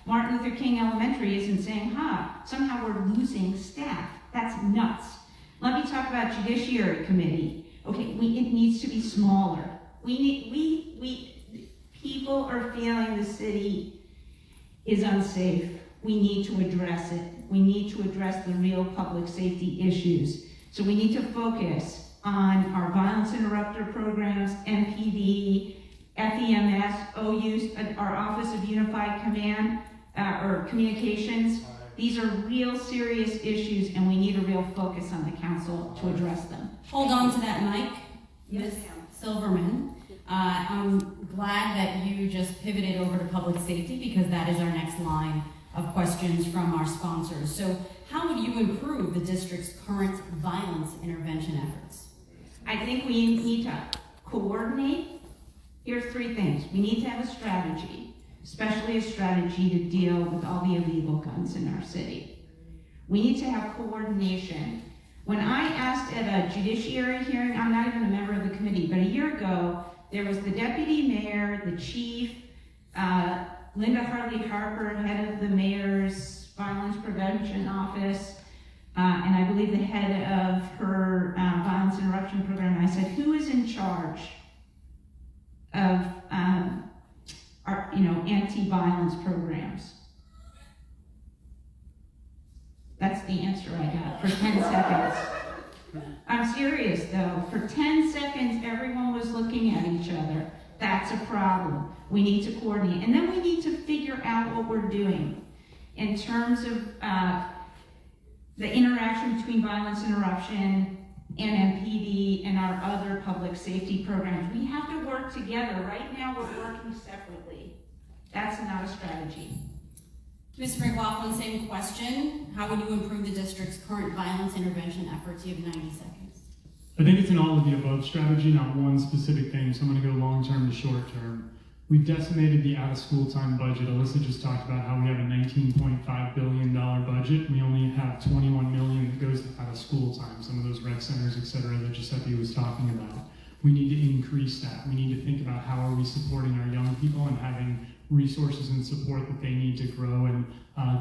Martin Luther King Elementary isn't saying, somehow we're losing staff. That's nuts. Let me talk about Judiciary Committee. Okay, it needs to be smaller. People are feeling the city is unsafe. We need to address it. We need to address the real public safety issues. So we need to focus on our violence interrupter programs, MPD, FEMS, OUs, our Office of Unified Command, or Communications. These are real serious issues and we need a real focus on the council to address them. Hold on to that mic, Yes, Ms. Silverman. I'm glad that you just pivoted over to public safety because that is our next line of questions from our sponsors. So how would you improve the district's current violence intervention efforts? I think we need to coordinate. Here's 3 things. We need to have a strategy, especially a strategy to deal with all the illegal guns in our city. We need to have coordination. When I asked at a judiciary hearing, I'm not even a member of the committee, but a year ago, there was the deputy mayor, the chief, Linda Hartley Harper, head of the mayor's violence prevention office, and I believe the head of her violence interruption program. And I said, who is in charge of our, anti-violence programs? That's the answer I got for 10 seconds. I'm serious though. For 10 seconds, everyone was looking at each other. That's a problem. We need to coordinate. And then we need to figure out what we're doing in terms of the interaction between violence interruption and MPD and our other public safety programs. We have to work together. Right now, we're working separately. That's not a strategy. Mr. McLaughlin, same question. How would you improve the district's current violence intervention efforts? You have 90 seconds. I think it's an all of the above strategy, not one specific thing, so I'm going to go long-term to short-term. We've decimated the out-of-school time budget. Alyssa just talked about how we have a $19.5 billion budget. We only have $21 million that goes to out-of-school time, some of those rec centers, et cetera, that Giuseppe was talking about. We need to increase that. We need to think about how are we supporting our young people and having resources and support that they need to grow and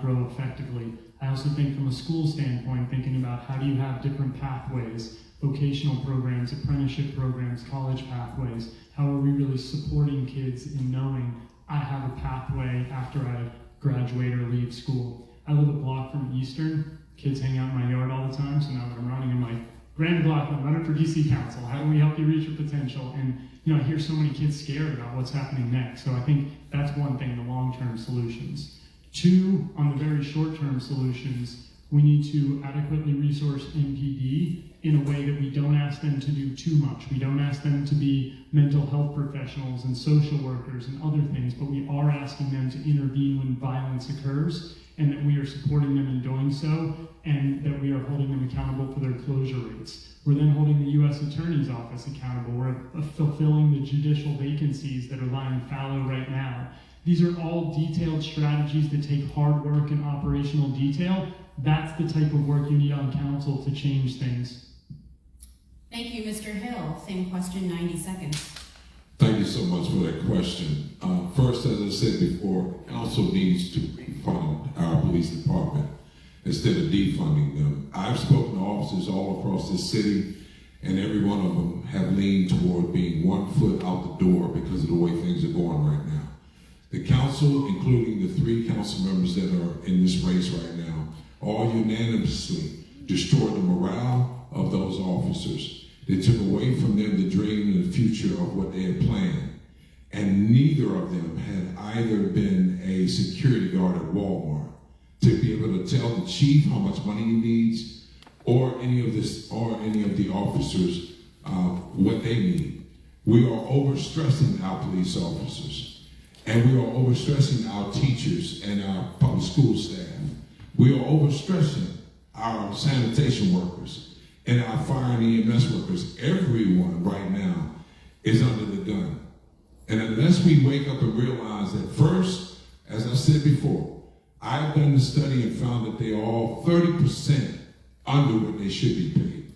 grow effectively. I also think from a school standpoint, thinking about how do you have different pathways, vocational programs, apprenticeship programs, college pathways. How are we really supporting kids in knowing I have a pathway after I graduate or leave school? I live a block from Eastern. Kids hang out in my yard all the time, so now that I'm running, I'm like, Grant McLaughlin, running for DC Council. How do we help you reach your potential? And I hear so many kids scared about what's happening next. So I think that's one thing, the long-term solutions. 2, on the very short-term solutions, we need to adequately resource MPD in a way that we don't ask them to do too much. We don't ask them to be mental health professionals and social workers and other things, but we are asking them to intervene when violence occurs, and that we are supporting them in doing so, and that we are holding them accountable for their closure rates. We're then holding the U.S. Attorney's Office accountable. We're fulfilling the judicial vacancies that are lying fallow right now. These are all detailed strategies that take hard work and operational detail. That's the type of work you need on council to change things. Thank you, Mr. Hill. Same question, 90 seconds. Thank you so much for that question. First, as I said before, council needs to refund our police department instead of defunding them. I've spoken to officers all across this city, and every one of them have leaned toward being 1 foot out the door because of the way things are going right now. The council, including the 3 council members that are in this race right now, all unanimously destroyed the morale of those officers. They took away from them the dream and the future of what they had planned. And neither of them had either been a security guard at Walmart to be able to tell the chief how much money he needs, or any of the officers what they need. We are overstressing our police officers, and we are overstressing our teachers and our public school staff. We are overstressing our sanitation workers and our fire and EMS workers. Everyone right now is under the gun. And unless we wake up and realize that first, as I said before, I've done the study and found that they are all 30% under what they should be paid.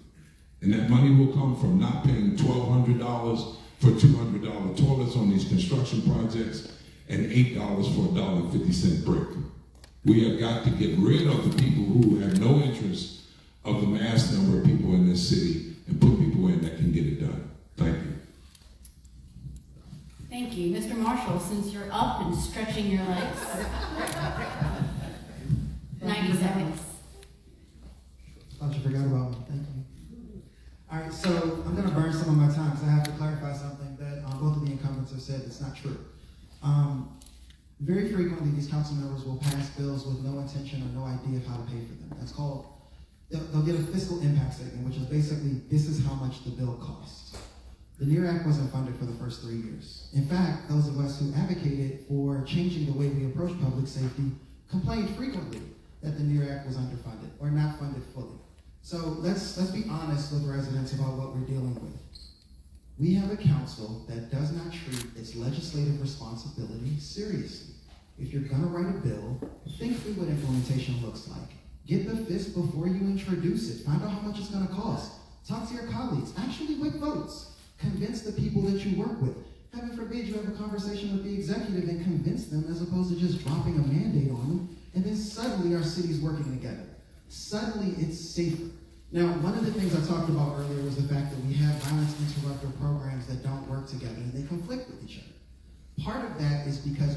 And that money will come from not paying $1,200 for $200 toilets on these construction projects and $8 for a $1.50 brick. We have got to get rid of the people who have no interest of the mass number of people in this city and put people in that can get it done. Thank you. Thank you. Mr. Marshall, since you're up and stretching your legs. 90 seconds. Thought you forgot about me. Thank you. All right, so I'm going to burn some of my time because I have to clarify something that both of the incumbents have said that's not true. Very frequently, these council members will pass bills with no intention or no idea of how to pay for them. That's called, they'll get a fiscal impact statement, which is basically, this is how much the bill costs. The NEAR Act wasn't funded for the first 3 years. In fact, those of us who advocated for changing the way we approach public safety complained frequently that the NEAR Act was underfunded or not funded fully. So let's be honest with residents about what we're dealing with. We have a council that does not treat its legislative responsibility seriously. If you're gonna write a bill, think through what implementation looks like. Get the FISC before you introduce it. Find out how much it's gonna cost. Talk to your colleagues. Actually win votes. Convince the people that you work with. Heaven forbid you have a conversation with the executive and convince them as opposed to just dropping a mandate on them, and then suddenly our city's working together. Suddenly it's safer. Now, one of the things I talked about earlier was the fact that we have violence interrupter programs that don't work together and they conflict with each other. Part of that is because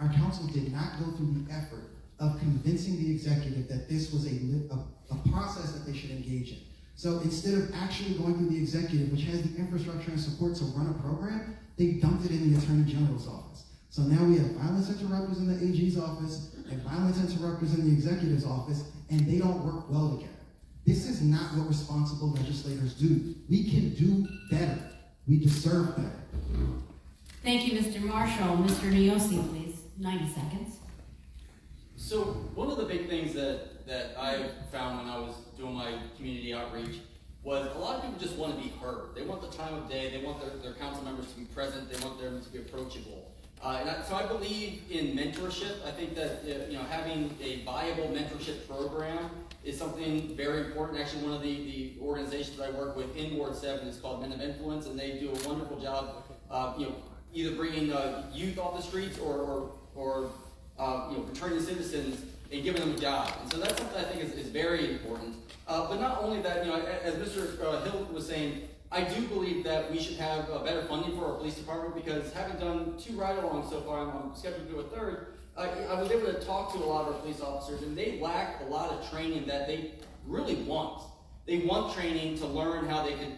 our council did not go through the effort of convincing the executive that this was a process that they should engage in. So instead of actually going through the executive, which has the infrastructure and support to run a program, they dumped it in the Attorney General's office. So now we have violence interrupters in the AG's office and violence interrupters in the executive's office, and they don't work well together. This is not what responsible legislators do. We can do better. We deserve better. Thank you, Mr. Marshall. Mr. Niosi, please. 90 seconds. So one of the big things that I found when I was doing my community outreach was a lot of people just want to be heard. They want the time of day. They want their council members to be present. They want them to be approachable. So I believe in mentorship. I think that having a viable mentorship program is something very important. Actually, one of the organizations that I work with in Ward 7 is called Men of Influence, and they do a wonderful job either bringing youth off the streets or returning citizens and giving them a job. And so that's something I think is very important. But not only that, as Mr. Hill was saying, I do believe that we should have better funding for our police department because having done 2 ride-alongs so far, I'm scheduled to do a 3rd, I was able to talk to a lot of our police officers, and they lack a lot of training that they really want. They want training to learn how they could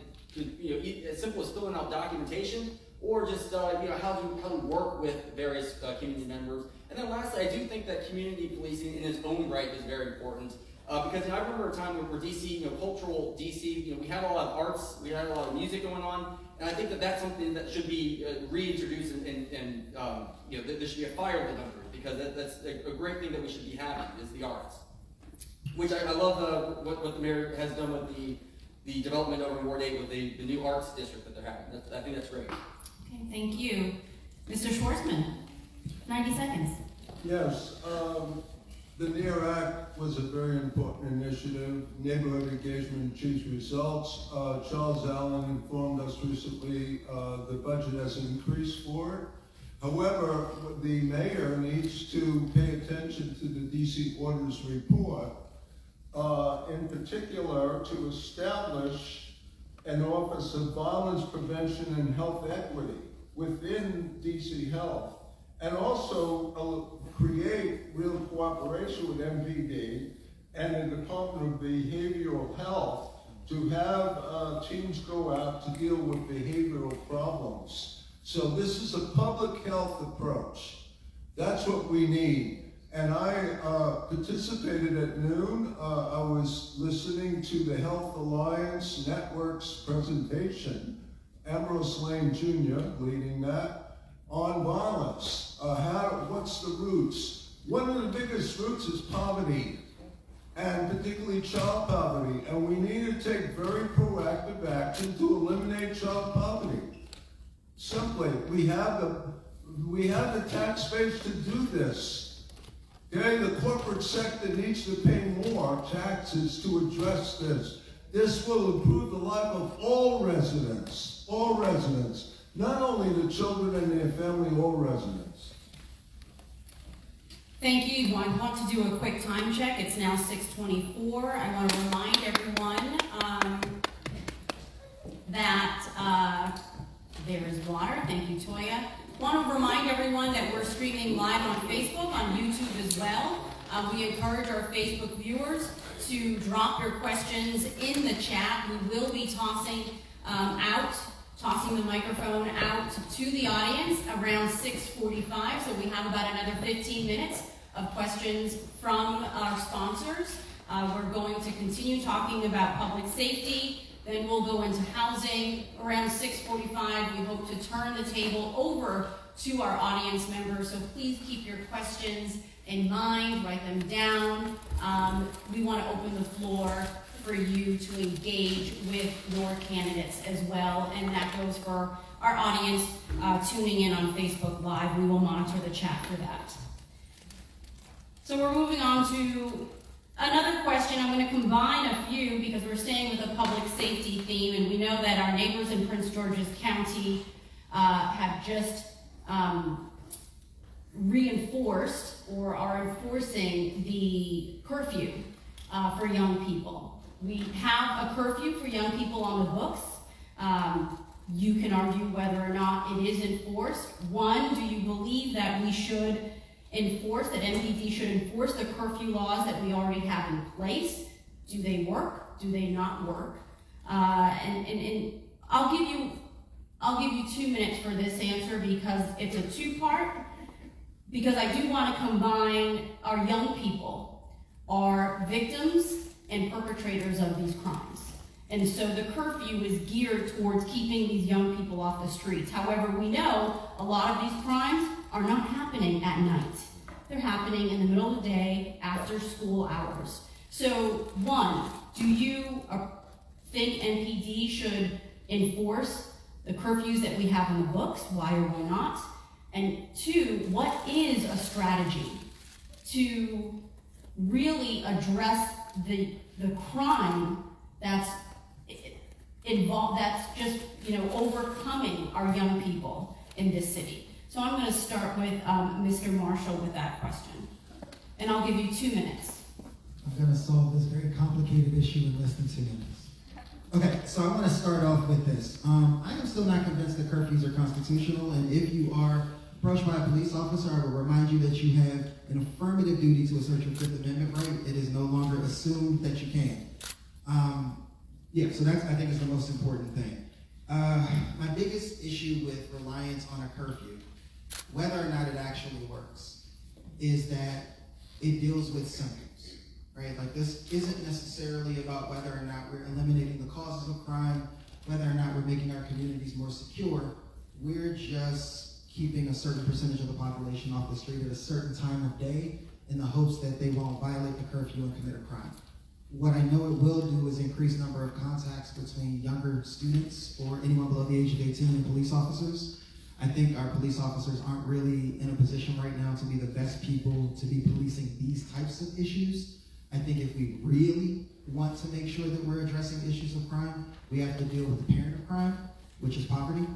as simple as filling out documentation, or just how to work with various community members. And then lastly, I do think that community policing in its own right is very important. Because I remember a time where DC, cultural DC, we had a lot of arts, we had a lot of music going on, and I think that that's something that should be reintroduced, and there should be a fire lit under it, because that's a great thing that we should be having is the arts. Which I love what the mayor has done with the development over in Ward 8 with the new arts district that they're having. I think that's great. Okay, thank you. Mr. Schwartzman, 90 seconds. Yes, the NEAR Act was a very important initiative. Neighborhood engagement achieves results. Charles Allen informed us recently the budget has increased for it. However, the mayor needs to pay attention to the DC Auditor's report, in particular to establish an Office of Violence Prevention and Health Equity within DC Health, and also create real cooperation with MPD and the Department of Behavioral Health to have teams go out to deal with behavioral problems. So this is a public health approach. That's what we need. And I participated at noon. I was listening to the Health Alliance Network's presentation, Ambrose Lane Jr. leading that, on violence. What's the roots? One of the biggest roots is poverty, and particularly child poverty. And we need to take very proactive action to eliminate child poverty. Simply, we have the tax base to do this. Okay, the corporate sector needs to pay more taxes to address this. This will improve the life of all residents, not only the children and their family, all residents. Thank you. I want to do a quick time check. It's now 6:24. I want to remind everyone that there is water. Thank you, Toya. I want to remind everyone that we're streaming live on Facebook, on YouTube as well. We encourage our Facebook viewers to drop your questions in the chat. We will be tossing the microphone out to the audience around 6:45, so we have about another 15 minutes of questions from our sponsors. We're going to continue talking about public safety, then we'll go into housing. Around 6:45, we hope to turn the table over to our audience members, so please keep your questions in mind, write them down. We want to open the floor for you to engage with your candidates as well, and that goes for our audience tuning in on Facebook Live. We will monitor the chat for that. So we're moving on to another question. I'm going to combine a few because we're staying with the public safety theme, and we know that our neighbors in Prince George's County have just reinforced or are enforcing the curfew for young people. We have a curfew for young people on the books. You can argue whether or not it is enforced. One, do you believe that we should enforce, that MPD should enforce the curfew laws that we already have in place? Do they work? Do they not work? And I'll give you 2 minutes for this answer because it's a two-part. Because I do want to combine our young people, our victims and perpetrators of these crimes. And so the curfew is geared towards keeping these young people off the streets. However, we know a lot of these crimes are not happening at night. They're happening in the middle of the day after school hours. So one, do you think NPD should enforce the curfews that we have in the books? Why or why not? And two, what is a strategy to really address the crime that's involved, that's just, overcoming our young people in this city? So I'm going to start with Mr. Marshall with that question. And I'll give you 2 minutes. I'm going to solve this very complicated issue in less than 2 minutes. Okay, so I want to start off with this. I am still not convinced that curfews are constitutional, and if you are approached by a police officer, I will remind you that you have an affirmative duty to assert your Fifth Amendment right. It is no longer assumed that you can. So that's, I think, is the most important thing. My biggest issue with reliance on a curfew, whether or not it actually works, is that it deals with symptoms, right? Like, this isn't necessarily about whether or not we're eliminating the causes of crime, whether or not we're making our communities more secure. We're just keeping a certain percentage of the population off the street at a certain time of day in the hopes that they won't violate the curfew and commit a crime. What I know it will do is increase number of contacts between younger students or anyone below the age of 18 and police officers. I think our police officers aren't really in a position right now to be the best people to be policing these types of issues. I think if we really want to make sure that we're addressing issues of crime, we have to deal with the parent of crime, which is poverty.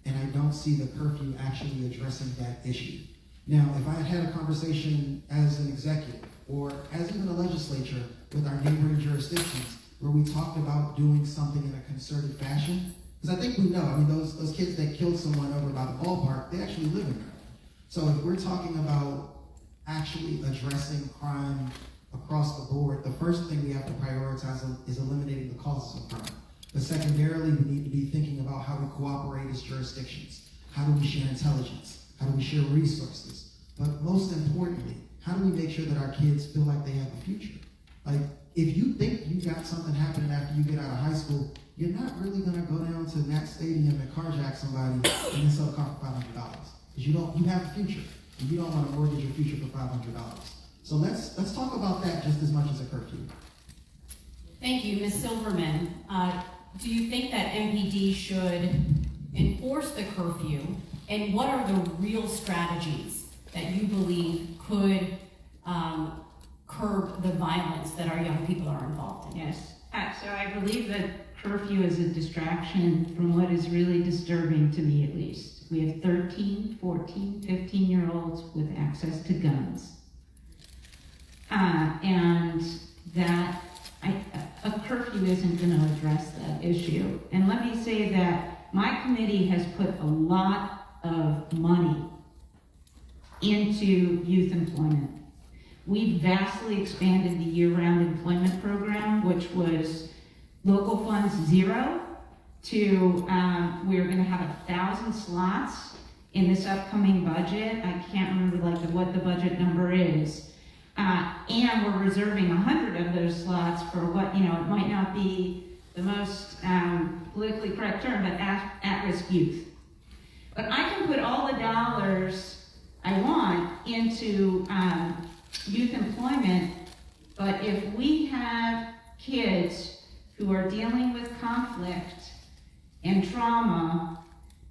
And I don't see the curfew actually addressing that issue. Now, if I had a conversation as an executive or as even a legislature with our neighboring jurisdictions where we talked about doing something in a concerted fashion, because I think we know, I mean, those kids that killed someone over by the ballpark, they actually live in there. So if we're talking about actually addressing crime across the board, the first thing we have to prioritize is eliminating the causes of crime. But secondarily, we need to be thinking about how we cooperate as jurisdictions. How do we share intelligence? How do we share resources? But most importantly, how do we make sure that our kids feel like they have a future? Like, if you think you got something happening after you get out of high school, you're not really gonna go down to that stadium and carjack somebody and then sell a car for $500. Because you have a future, and you don't want to mortgage your future for $500. So let's talk about that just as much as a curfew. Thank you, Ms. Silverman. Do you think that MPD should enforce the curfew, and what are the real strategies that you believe could curb the violence that our young people are involved in? Yes, so I believe that curfew is a distraction from what is really disturbing to me, at least. We have 13, 14, 15-year-olds with access to guns. And that a curfew isn't going to address that issue. And let me say that my committee has put a lot of money into youth employment. We've vastly expanded the year-round employment program, which was local funds 0 to we're going to have 1,000 slots in this upcoming budget. I can't remember what the budget number is. And we're reserving 100 of those slots for what, it might not be the most politically correct term, but at-risk youth. But I can put all the dollars I want into youth employment, but if we have kids who are dealing with conflict and trauma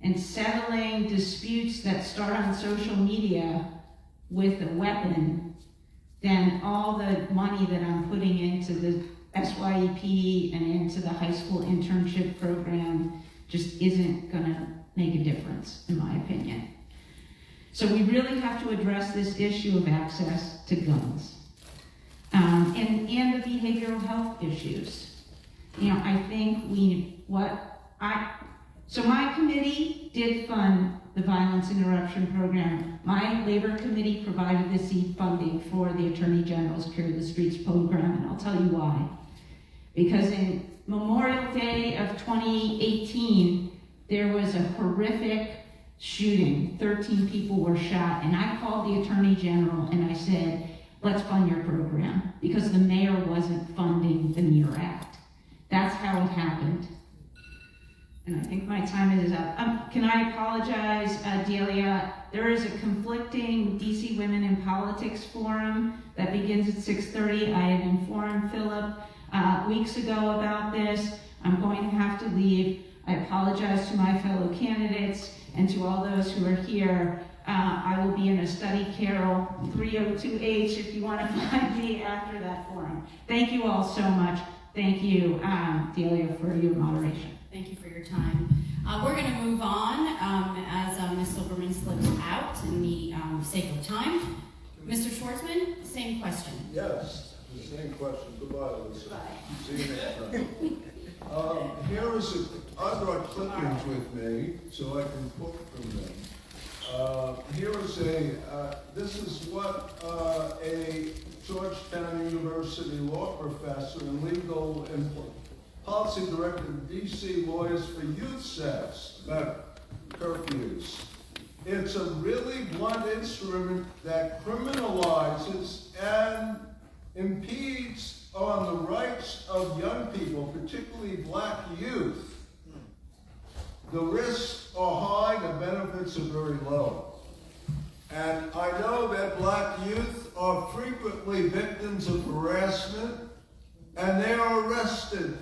and settling disputes that start on social media with a weapon, then all the money that I'm putting into the SYEP and into the high school internship program just isn't gonna make a difference, in my opinion. So we really have to address this issue of access to guns and the behavioral health issues. I think so my committee did fund the violence interruption program. My labor committee provided the seed funding for the Attorney General's Cure the Streets program, and I'll tell you why. Because in Memorial Day of 2018, there was a horrific shooting. 13 people were shot, and I called the Attorney General and I said, let's fund your program, because the mayor wasn't funding the MIR Act. That's how it happened. And I think my time is up. Can I apologize, Delia? There is a conflicting DC Women in Politics forum that begins at 6:30. I had informed Philip weeks ago about this. I'm going to have to leave. I apologize to my fellow candidates and to all those who are here. I will be in a study carrel 302H if you want to find me after that forum. Thank you all so much. Thank you, Delia, for your moderation. Thank you for your time. We're going to move on as Ms. Silverman slips out in the sake of time. Mr. Schwartzman, same question. Yes, the same question. Goodbye, Alyssa. Bye. See you next time. I've brought clippings with me so I can quote from them. This is what a Georgetown University law professor and legal and policy director of DC Lawyers for Youth says about curfews. It's a really blunt instrument that criminalizes and impedes on the rights of young people, particularly black youth, the risks are high, the benefits are very low. And I know that black youth are frequently victims of harassment, and they are arrested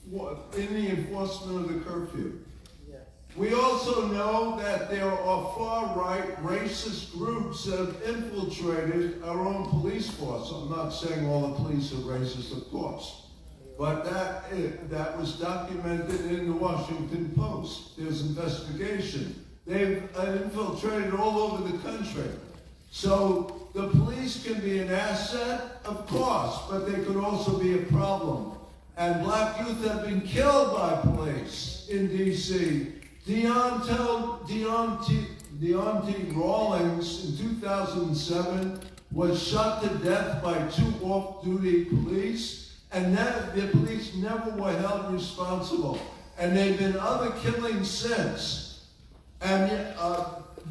in the enforcement of the curfew. We also know that there are far-right racist groups that have infiltrated our own police force. I'm not saying all the police are racist, of course, but that was documented in the Washington Post. There's investigation. They've infiltrated all over the country. So the police can be an asset, of course, but they could also be a problem. And black youth have been killed by police in D.C. Deontay Rawlings in 2007 was shot to death by 2 off-duty police, and the police never were held responsible. And there have been other killings since. And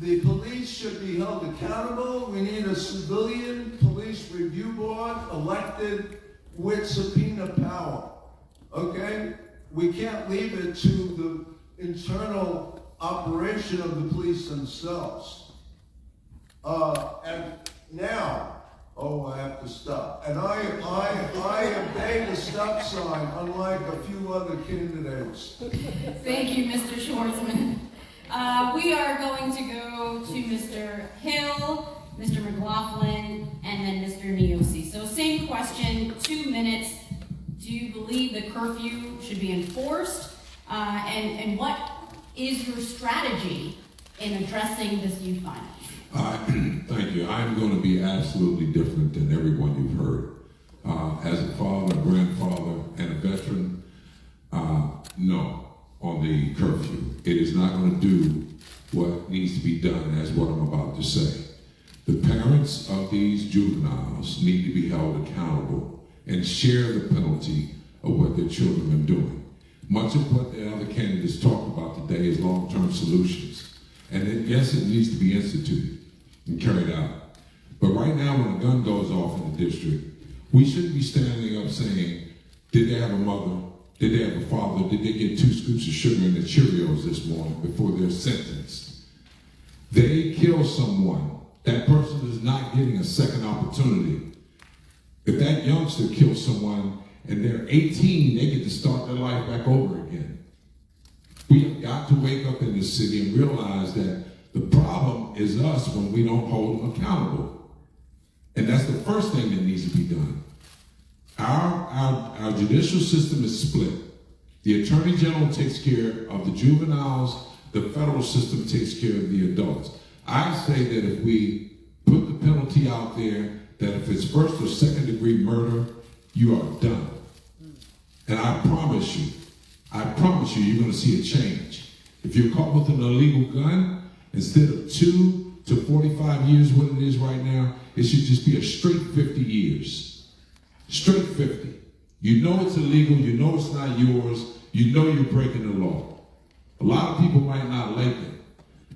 the police should be held accountable. We need a civilian police review board elected with subpoena power. Okay? We can't leave it to the internal operation of the police themselves. And now, I have to stop. And I obey the stop sign, unlike a few other candidates. Thank you, Mr. Schwartzman. We are going to go to Mr. Hill, Mr. McLaughlin, and then Mr. Neosi. So same question, 2 minutes. Do you believe the curfew should be enforced? And what is your strategy in addressing this youth violence? Thank you. I'm going to be absolutely different than everyone you've heard. As a father, a grandfather, and a veteran, no, on the curfew. It is not going to do what needs to be done, as what I'm about to say. The parents of these juveniles need to be held accountable and share the penalty of what their children are doing. Much of what the other candidates talk about today is long-term solutions. And then, yes, it needs to be instituted and carried out. But right now, when a gun goes off in the district, we shouldn't be standing up saying, did they have a mother? Did they have a father? Did they get 2 scoops of sugar in their Cheerios this morning before they're sentenced? They kill someone. That person is not getting a second opportunity. If that youngster kills someone and they're 18, they get to start their life back over again. We have got to wake up in this city and realize that the problem is us when we don't hold them accountable. And that's the first thing that needs to be done. Our judicial system is split. The Attorney General takes care of the juveniles, the federal system takes care of the adults. I say that if we put the penalty out there, that if it's 1st or 2nd degree murder, you are done. And I promise you, you're going to see a change. If you're caught with an illegal gun, instead of 2 to 45 years, what it is right now, it should just be a straight 50 years. Straight 50. You know it's illegal, you know it's not yours, you know you're breaking the law. A lot of people might not like it,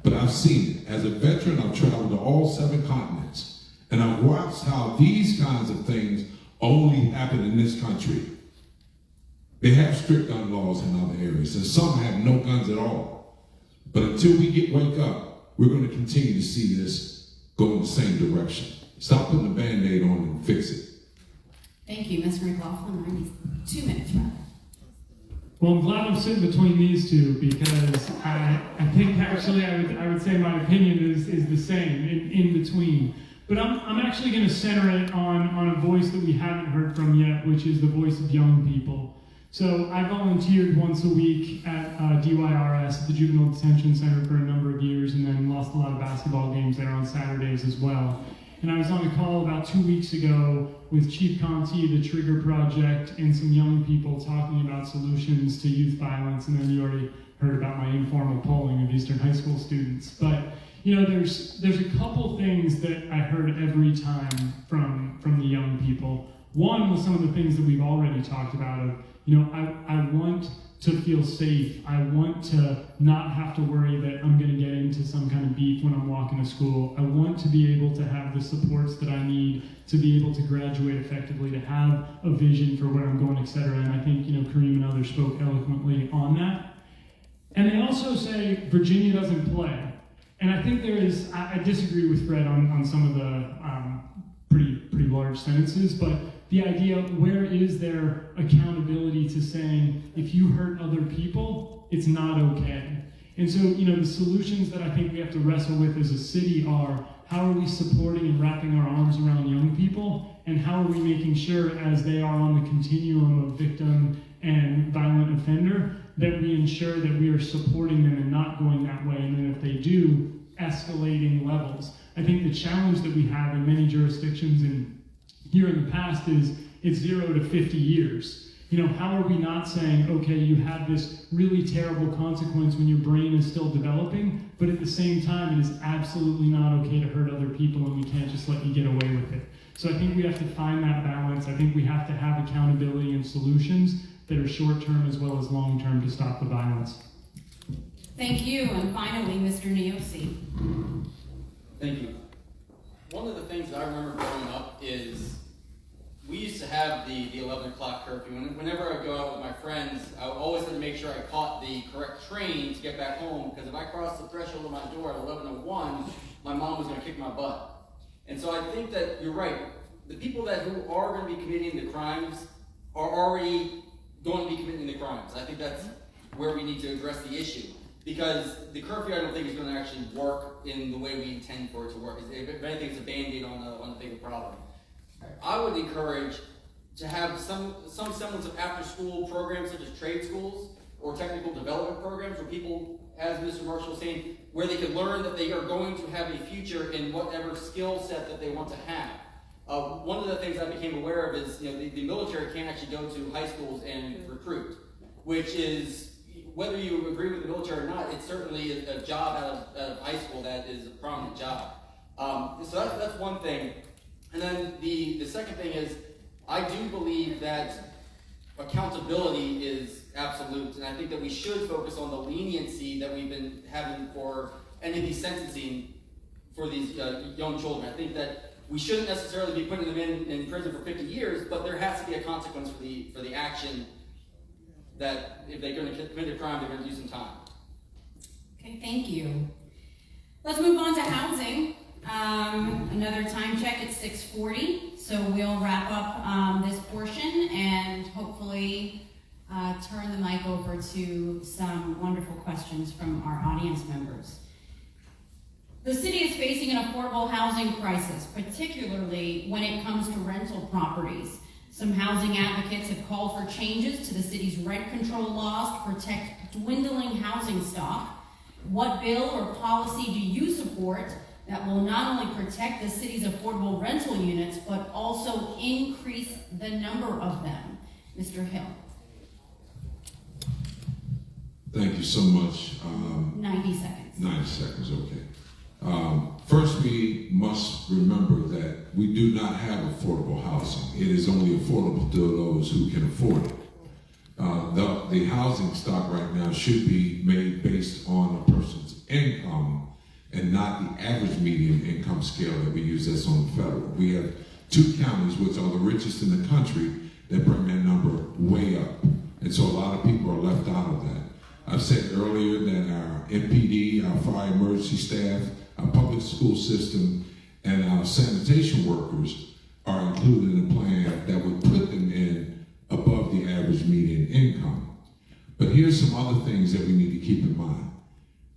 but I've seen it. As a veteran, I've traveled to all 7 continents, and I've watched how these kinds of things only happen in this country. They have strict gun laws in other areas, and some have no guns at all. But until we wake up, we're going to continue to see this go in the same direction. Stop putting a Band-Aid on and fix it. Thank you, Mr. McLaughlin. I need 2 minutes, rather. Well, I'm glad I'm sitting between these two because I think actually I would say my opinion is the same in between. But I'm actually going to center it on a voice that we haven't heard from yet, which is the voice of young people. So I volunteered once a week at DYRS, the Juvenile Detention Center, for a number of years, and then lost a lot of basketball games there on Saturdays as well. And I was on a call about 2 weeks ago with Chief Conti, the Trigger Project, and some young people talking about solutions to youth violence. And then you already heard about my informal polling of Eastern High School students. But there's a couple things that I heard every time from the young people. One was some of the things that we've already talked about of, I want to feel safe. I want to not have to worry that I'm going to get into some kind of beef when I'm walking to school. I want to be able to have the supports that I need to be able to graduate effectively, to have a vision for where I'm going, etc. And I think, Kareem and others spoke eloquently on that. And they also say Virginia doesn't play. And I think I disagree with Fred on some of the pretty large sentences, but the idea, where is there accountability to saying, if you hurt other people, it's not okay? And so, the solutions that I think we have to wrestle with as a city are, how are we supporting and wrapping our arms around young people? And how are we making sure, as they are on the continuum of victim and violent offender, that we ensure that we are supporting them and not going that way, and then if they do, escalating levels. I think the challenge that we have in many jurisdictions and here in the past is it's 0 to 50 years. How are we not saying, okay, you have this really terrible consequence when your brain is still developing, but at the same time, it is absolutely not okay to hurt other people, and we can't just let you get away with it. So I think we have to find that balance. I think we have to have accountability and solutions that are short-term as well as long-term to stop the violence. Thank you, and finally, Mr. Neosi. Thank you. One of the things that I remember growing up is we used to have the 11 o'clock curfew. Whenever I go out with my friends, I always had to make sure I caught the correct train to get back home, because if I crossed the threshold of my door at 11:01, my mom was going to kick my butt. And so I think that you're right. The people who are going to be committing the crimes are already going to be committing the crimes. I think that's where we need to address the issue. Because the curfew, I don't think, is going to actually work in the way we intend for it to work. If anything, it's a Band-Aid on the bigger problem. I would encourage to have some semblance of after-school programs such as trade schools or technical development programs where people, as Mr. Marshall was saying, where they can learn that they are going to have a future in whatever skill set that they want to have. One of the things I became aware of is, the military can actually go to high schools and recruit, which is, whether you agree with the military or not, it's certainly a job out of high school that is a prominent job. So that's one thing. And then the second thing is, I do believe that accountability is absolute, and I think that we should focus on the leniency that we've been having for any of these sentencing for these young children. I think that we shouldn't necessarily be putting them in prison for 50 years, but there has to be a consequence for the action, that if they're going to commit a crime, they're going to do some time. Okay, thank you. Let's move on to housing. Another time check at 6:40, so we'll wrap up this portion and hopefully turn the mic over to some wonderful questions from our audience members. The city is facing an affordable housing crisis, particularly when it comes to rental properties. Some housing advocates have called for changes to the city's rent control laws to protect dwindling housing stock. What bill or policy do you support that will not only protect the city's affordable rental units, but also increase the number of them? Mr. Hill. Thank you so much. 90 seconds. 90 seconds, okay. First, we must remember that we do not have affordable housing. It is only affordable to those who can afford it. The housing stock right now should be made based on a person's income and not the average median income scale that we use that's on the federal. We have 2 counties, which are the richest in the country, that bring that number way up. And so a lot of people are left out of that. I've said earlier that our MPD, our fire emergency staff, our public school system, and our sanitation workers are included in a plan that would put them in above the average median income. But here's some other things that we need to keep in mind.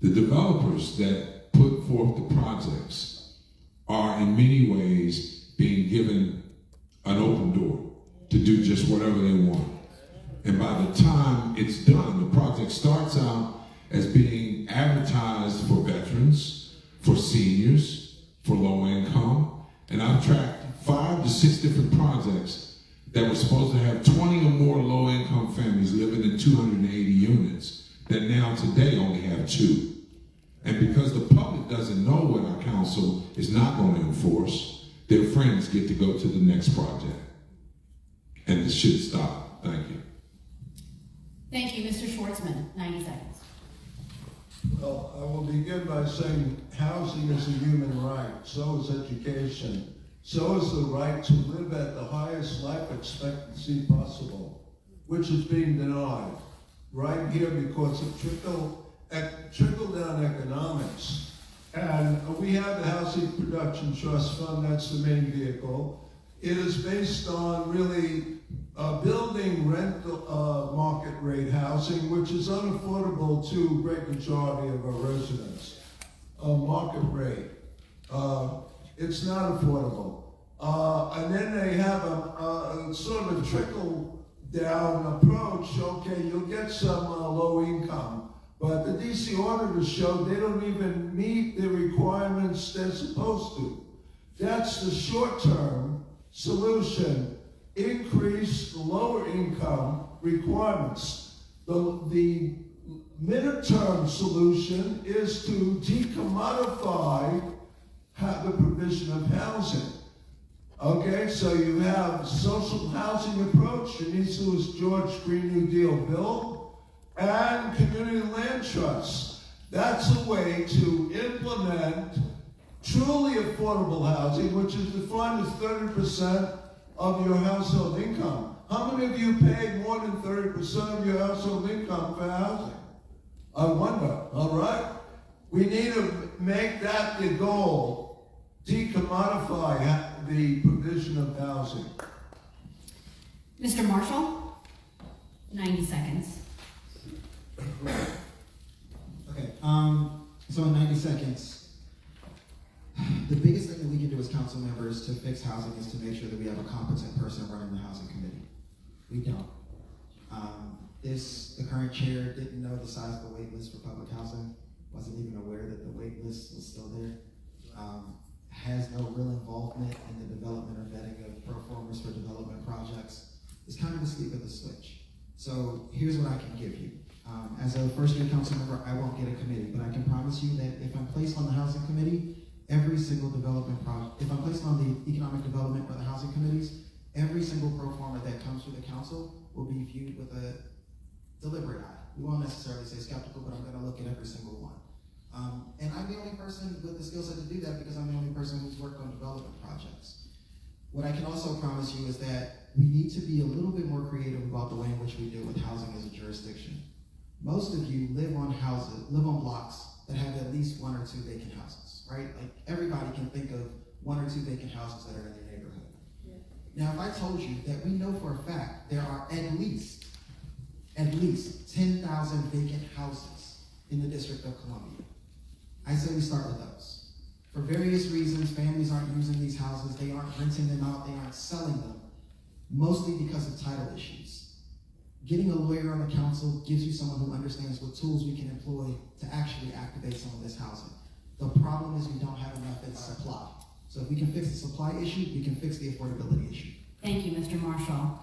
The developers that put forth the projects are in many ways being given an open door to do just whatever they want. And by the time it's done, the project starts out as being advertised for veterans, for seniors, for low income. And I've tracked 5 to 6 different projects that were supposed to have 20 or more low income families living in 280 units that now today only have 2. And because the public doesn't know what our council is not going to enforce, their friends get to go to the next project. And it should stop. Thank you. Thank you, Mr. Schwartzman. 90 seconds. Well, I will begin by saying housing is a human right, so is education. So is the right to live at the highest life expectancy possible, which is being denied right here because of trickle-down economics. And we have the Housing Production Trust Fund, that's the main vehicle. It is based on really building rental market rate housing, which is unaffordable to a great majority of our residents. Market rate, it's not affordable. And then they have a sort of a trickle-down approach. Okay, you'll get some low income, but the DC auditors show they don't even meet the requirements they're supposed to. That's the short-term solution. Increase lower income requirements. The midterm solution is to decommodify the provision of housing. Okay, so you have social housing approach, Denise's George Green New Deal bill, and community land trusts. That's a way to implement truly affordable housing, which is defined as 30% of your household income. How many of you pay more than 30% of your household income for housing? I wonder, all right? We need to make that the goal, decommodify the provision of housing. Mr. Marshall, 90 seconds. Okay, so in 90 seconds, the biggest thing that we can do as council members to fix housing is to make sure that we have a competent person running the housing committee. We don't. The current chair didn't know the size of the wait list for public housing, wasn't even aware that the wait list was still there, has no real involvement in the development or vetting of performers for development projects. It's kind of asleep at the switch. So here's what I can give you. As a first-year council member, I won't get a committee, but I can promise you that if I'm placed on the housing committee, every single development project, if I'm placed on the economic development or the housing committees, every single pro forma that comes through the council will be viewed with a deliberate eye. We won't necessarily say skeptical, but I'm gonna look at every single one. And I'm the only person with the skill set to do that because I'm the only person who's worked on development projects. What I can also promise you is that we need to be a little bit more creative about the way in which we deal with housing as a jurisdiction. Most of you live on blocks that have at least one or two vacant houses, right? Like everybody can think of one or two vacant houses that are in their neighborhood. Yeah. Now, if I told you that we know for a fact there are at least 10,000 vacant houses in the District of Columbia, I say we start with those. For various reasons, families aren't using these houses, they aren't renting them out, they aren't selling them, mostly because of title issues. Getting a lawyer on the council gives you someone who understands what tools we can employ to actually activate some of this housing. The problem is we don't have enough in supply. So if we can fix the supply issue, we can fix the affordability issue. Thank you, Mr. Marshall.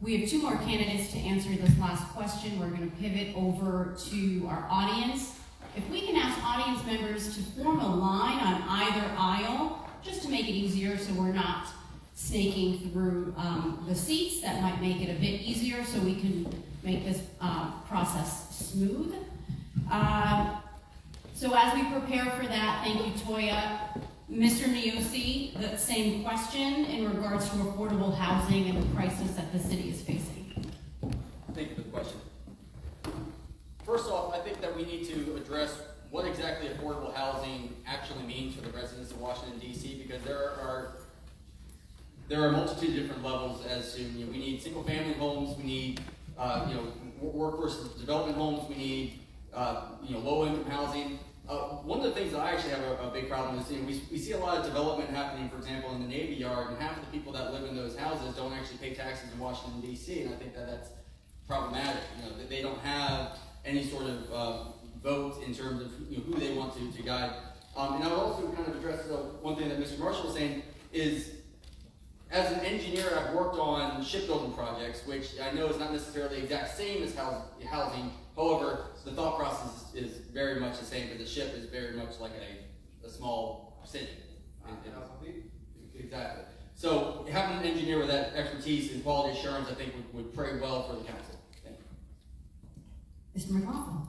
We have two more candidates to answer this last question. We're going to pivot over to our audience. If we can ask audience members to form a line on either aisle, just to make it easier so we're not snaking through the seats, that might make it a bit easier so we can make this process smooth. So as we prepare for that, thank you, Toya. Mr. Niosi, the same question in regards to affordable housing and the crisis that the city is facing. Thank you for the question. First off, I think that we need to address what exactly affordable housing actually means for the residents of Washington, D.C., because there are a multitude of different levels as to, we need single-family homes, we need, workforce development homes, we need, low-income housing. One of the things that I actually have a big problem is, we see a lot of development happening, for example, in the Navy Yard, and half of the people that live in those houses don't actually pay taxes in Washington, D.C., and I think that that's problematic. That they don't have any sort of vote in terms of who they want to guide. And I would also kind of address one thing that Mr. Marshall was saying is, as an engineer, I've worked on shipbuilding projects, which I know is not necessarily the exact same as housing. However, the thought process is very much the same, but the ship is very much like a small city. Exactly. So having an engineer with that expertise and quality assurance, I think, would pray well for the council. Thank you. Mr. McLaughlin.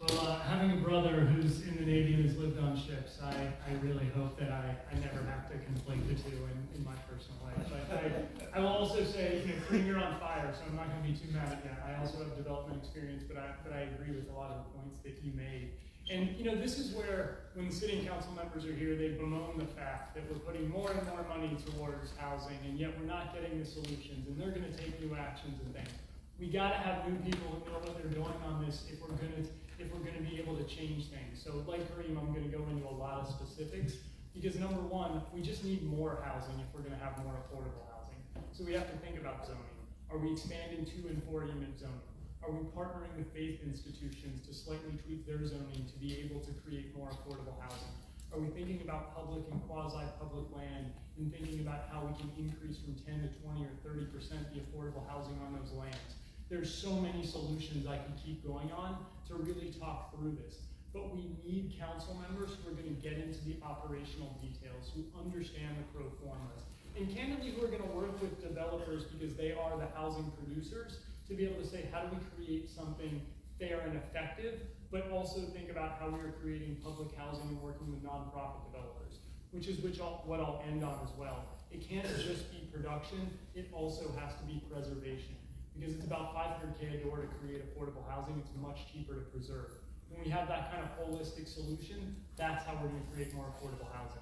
Well, having a brother who's in the Navy and has lived on ships, I really hope that I never have to conflate the two in my personal life. But I will also say, Kareem, you're on fire, so I'm not going to be too mad at you. I also have development experience, but I agree with a lot of the points that you made. And this is where, when the sitting council members are here, they bemoan the fact that we're putting more and more money towards housing, and yet we're not getting the solutions, and they're going to take new actions and things. We got to have new people who know what they're doing on this if we're going to be able to change things. So like Kareem, I'm going to go into a lot of specifics because number one, we just need more housing if we're going to have more affordable housing. So we have to think about zoning. Are we expanding 2 and 4 unit zoning? Are we partnering with faith institutions to slightly tweak their zoning to be able to create more affordable housing? Are we thinking about public and quasi-public land and thinking about how we can increase from 10 to 20 or 30% the affordable housing on those lands? There's so many solutions I can keep going on to really talk through this. But we need council members who are going to get into the operational details, who understand the pro formas, and candidly who are going to work with developers because they are the housing producers to be able to say, how do we create something fair and effective, but also think about how we are creating public housing and working with nonprofit developers, which is what I'll end on as well. It can't just be production, it also has to be preservation. Because it's about $500K a door to create affordable housing, it's much cheaper to preserve. When we have that kind of holistic solution, that's how we're going to create more affordable housing.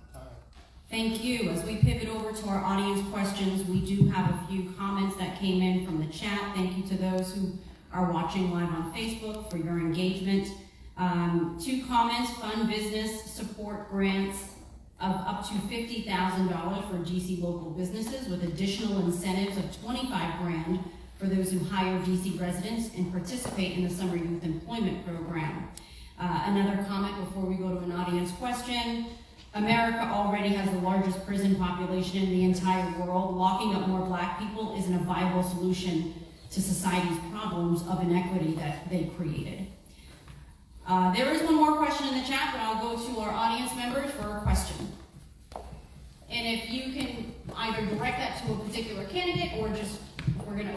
Thank you. As we pivot over to our audience questions, we do have a few comments that came in from the chat. Thank you to those who are watching live on Facebook for your engagement. 2 comments: fund business support grants of up to $50,000 for DC local businesses with additional incentives of $25,000 for those who hire DC residents and participate in the Summer Youth Employment Program. Another comment before we go to an audience question: America already has the largest prison population in the entire world. Locking up more Black people isn't a viable solution to society's problems of inequity that they created. There is one more question in the chat, but I'll go to our audience members for a question. And if you can either direct that to a particular candidate or just, we're going to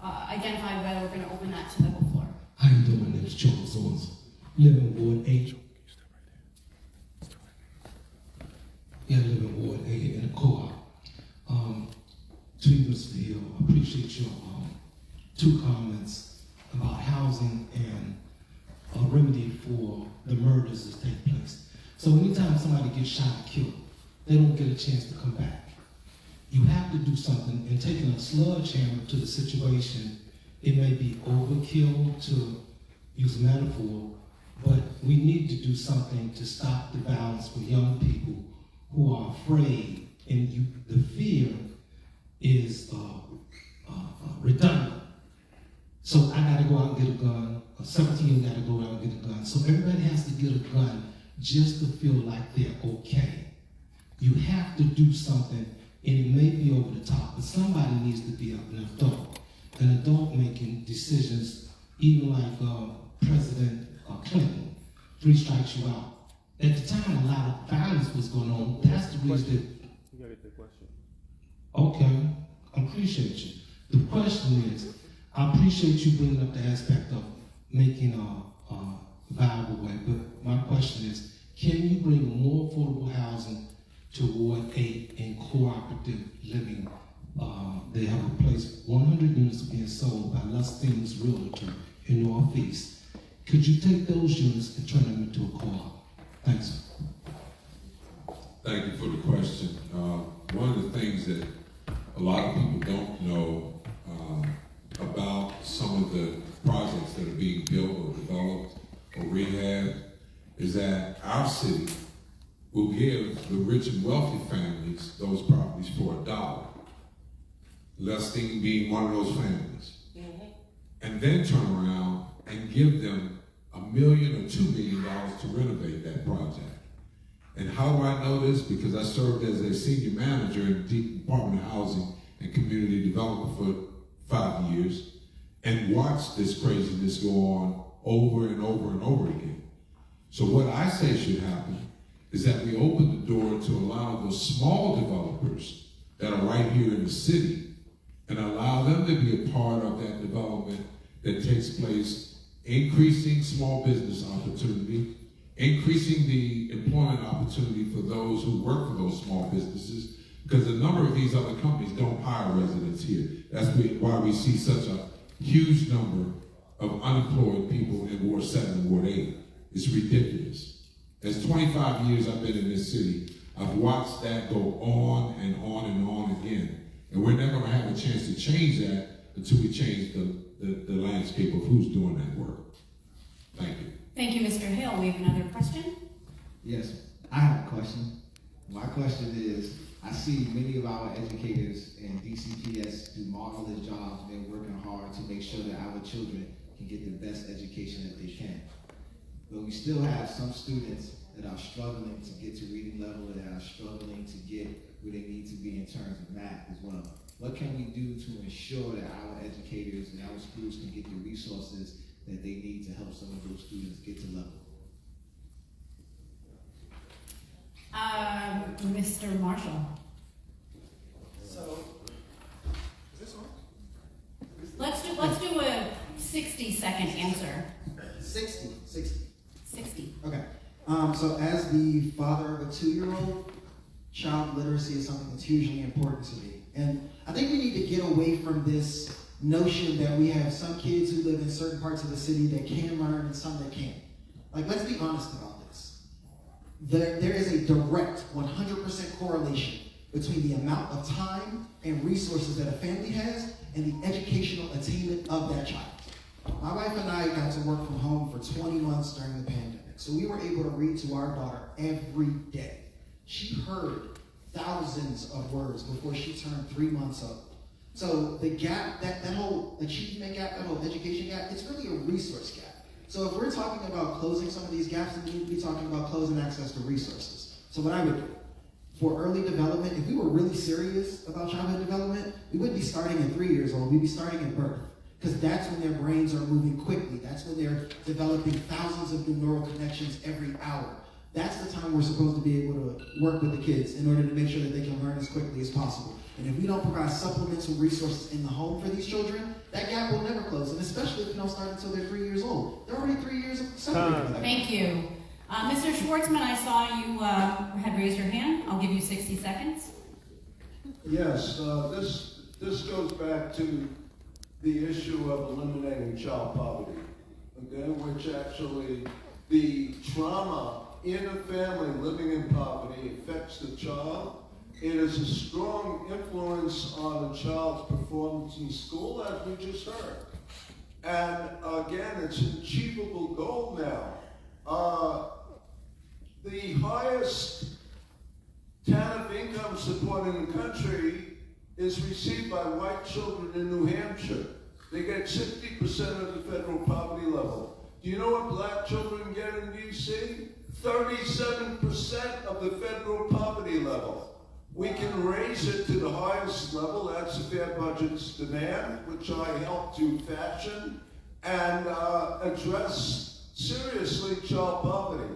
identify whether we're going to open that to the whole floor. How you doing? My name is Charles Owens. Live in Ward 8. Yeah, I live in Ward 8 in a co-op. To you, Mr. Hill, I appreciate your 2 comments about housing and a remedy for the murders that take place. So anytime somebody gets shot or killed, they don't get a chance to come back. You have to do something, and taking a sledgehammer to the situation, it may be overkill to use a metaphor, but we need to do something to stop the violence for young people who are afraid, and the fear is redundant. So I gotta go out and get a gun, a 17-year-old gotta go out and get a gun. So everybody has to get a gun just to feel like they're okay. You have to do something, and it may be over the top, but somebody needs to be an adult making decisions, even like President Clinton, 3 strikes you out. At the time, a lot of violence was going on. That's the reason. You gotta get the question. Okay, I appreciate you. The question is, I appreciate you bringing up the aspect of making a viable way, but my question is, can you bring more affordable housing to Ward 8 in cooperative living? They have replaced 100 units being sold by Lusting's Realtor in Northeast. Could you take those units and turn them into a co-op? Thanks. Thank you for the question. One of the things that a lot of people don't know about some of the projects that are being built or developed or rehabbed is that our city will give the rich and wealthy families those properties for $1. Lusting being one of those families. And then turn around and give them $1 million or $2 million to renovate that project. And how do I know this? Because I served as a senior manager in the Department of Housing and Community Development for 5 years and watched this craziness go on over and over and over again. So what I say should happen is that we open the door to allow the small developers that are right here in the city and allow them to be a part of that development that takes place increasing small business opportunity, increasing the employment opportunity for those who work for those small businesses, because a number of these other companies don't hire residents here. That's why we see such a huge number of unemployed people in Ward 7 and Ward 8. It's ridiculous. As 25 years I've been in this city, I've watched that go on and on and on again. And we're never gonna have a chance to change that until we change the landscape of who's doing that work. Thank you. Thank you, Mr. Hill. We have another question. Yes, I have a question. My question is, I see many of our educators and DCPS do marvelous jobs. They're working hard to make sure that our children can get the best education that they can. But we still have some students that are struggling to get to reading level, that are struggling to get where they need to be in terms of math as well. What can we do to ensure that our educators and our schools can get the resources that they need to help some of those students get to level? Mr. Marshall. So, is this on? Let's do a 60-second answer. 60. 60. Okay. So as the father of a 2-year-old, child literacy is something that's hugely important to me. And I think we need to get away from this notion that we have some kids who live in certain parts of the city that can learn and some that can't. Like, let's be honest about this. There is a direct 100% correlation between the amount of time and resources that a family has and the educational attainment of that child. My wife and I got to work from home for 20 months during the pandemic. So we were able to read to our daughter every day. She heard thousands of words before she turned 3 months old. So the gap, that whole achievement gap, that whole education gap, it's really a resource gap. So if we're talking about closing some of these gaps, then we need to be talking about closing access to resources. So what I would do, for early development, if we were really serious about childhood development, we wouldn't be starting at 3 years old, we'd be starting at birth. Because that's when their brains are moving quickly. That's when they're developing thousands of new neural connections every hour. That's the time we're supposed to be able to work with the kids in order to make sure that they can learn as quickly as possible. And if we don't provide supplemental resources in the home for these children, that gap will never close, and especially if we don't start until they're 3 years old. They're already 3 years separated. Thank you. Mr. Schwartzman, I saw you had raised your hand. I'll give you 60 seconds. Yes, this goes back to the issue of eliminating child poverty, okay, which actually the trauma in a family living in poverty affects the child. It is a strong influence on a child's performance in school, as we just heard. And again, it's an achievable goal now. The highest TANF income support in the country is received by white children in New Hampshire. They get 60% of the federal poverty level. Do you know what black children get in DC? 37% of the federal poverty level. We can raise it to the highest level. That's the Fair Budget's demand, which I helped to fashion, and address seriously child poverty.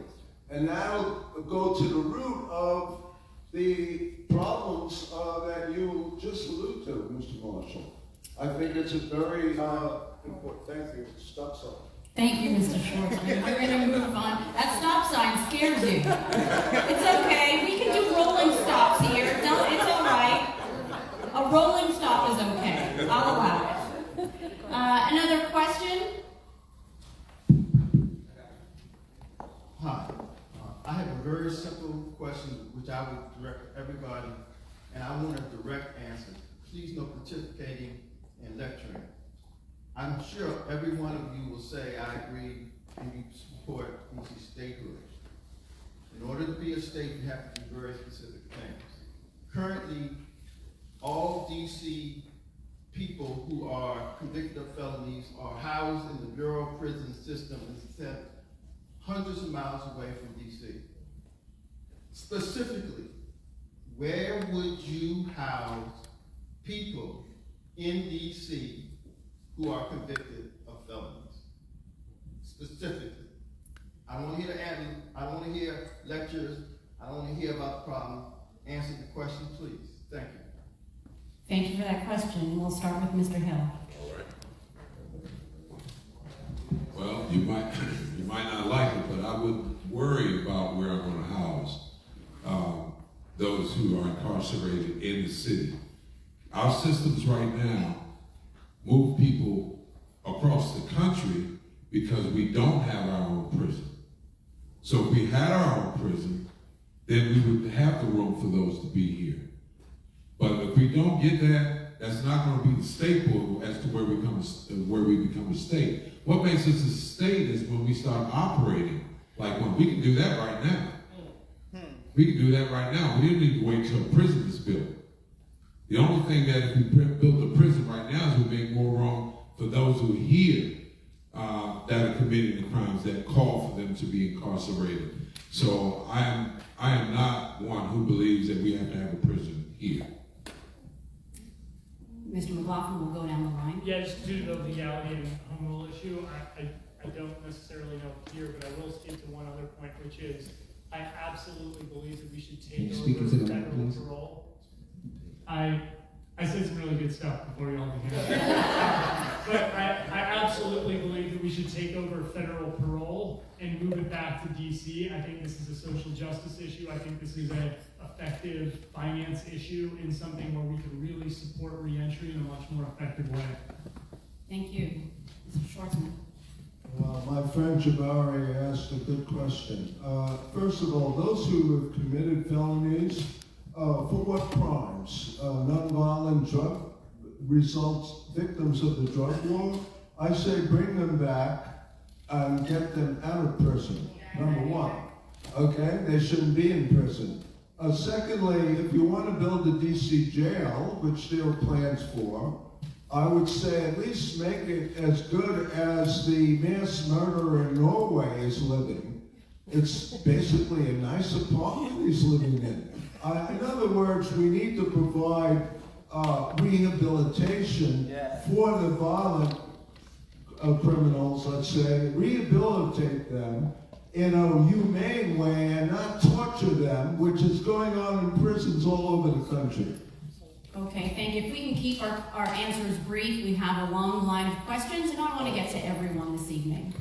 And that'll go to the root of the problems that you just alluded to, Mr. Marshall. I think it's a very important. Thank you. Stop sign. Thank you, Mr. Schwartzman. We're going to move on. That stop sign scares you. It's okay. We can do rolling stops here. No, it's all right. A rolling stop is okay. I'll allow it. Another question? Hi. I have a very simple question which I would direct to everybody, and I want a direct answer. Please no participating and lecturing. I'm sure every one of you will say, I agree, and you support DC statehood. In order to be a state, you have to do very specific things. Currently, all DC people who are convicted of felonies are housed in the Bureau of Prison system and sent hundreds of miles away from DC. Specifically, where would you house people in DC who are convicted of felonies? Specifically. I don't want to hear the answer. I don't want to hear lectures. I don't want to hear about the problem. Answer the question, please. Thank you. Thank you for that question. We'll start with Mr. Hill. All right. Well, you might not like it, but I would worry about where I'm going to house those who are incarcerated in the city. Our systems right now move people across the country because we don't have our own prison. So if we had our own prison, then we would have the room for those to be here. But if we don't get that, that's not going to be the staple as to where we become a state. What makes us a state is when we start operating like one. We can do that right now. We can do that right now. We didn't need to wait till a prison is built. The only thing that if we build a prison right now is we make more room for those who are here that are committing the crimes that call for them to be incarcerated. So I am not one who believes that we have to have a prison here. Mr. McLaughlin will go down the line. Yeah, just due to the legality and home rule issue, I don't necessarily know here, but I will speak to one other point, which is I absolutely believe that we should take over federal parole. I said some really good stuff before you all began. But I absolutely believe that we should take over federal parole and move it back to DC. I think this is a social justice issue. I think this is an effective finance issue and something where we can really support reentry in a much more effective way. Thank you. Mr. Schwartzman. Well, my friend Jabari asked a good question. First of all, those who have committed felonies, for what crimes? Nonviolent drug results, victims of the drug war? I say bring them back and get them out of prison, number one. Okay, they shouldn't be in prison. Secondly, if you want to build a DC jail, which there are plans for, I would say at least make it as good as the mass murderer in Norway is living. It's basically a nice apartment he's living in. In other words, we need to provide rehabilitation for the violent criminals, let's say, rehabilitate them in a humane way and not torture them, which is going on in prisons all over the country. Okay, thank you. If we can keep our answers brief, we have a long line of questions, and I want to get to everyone this evening.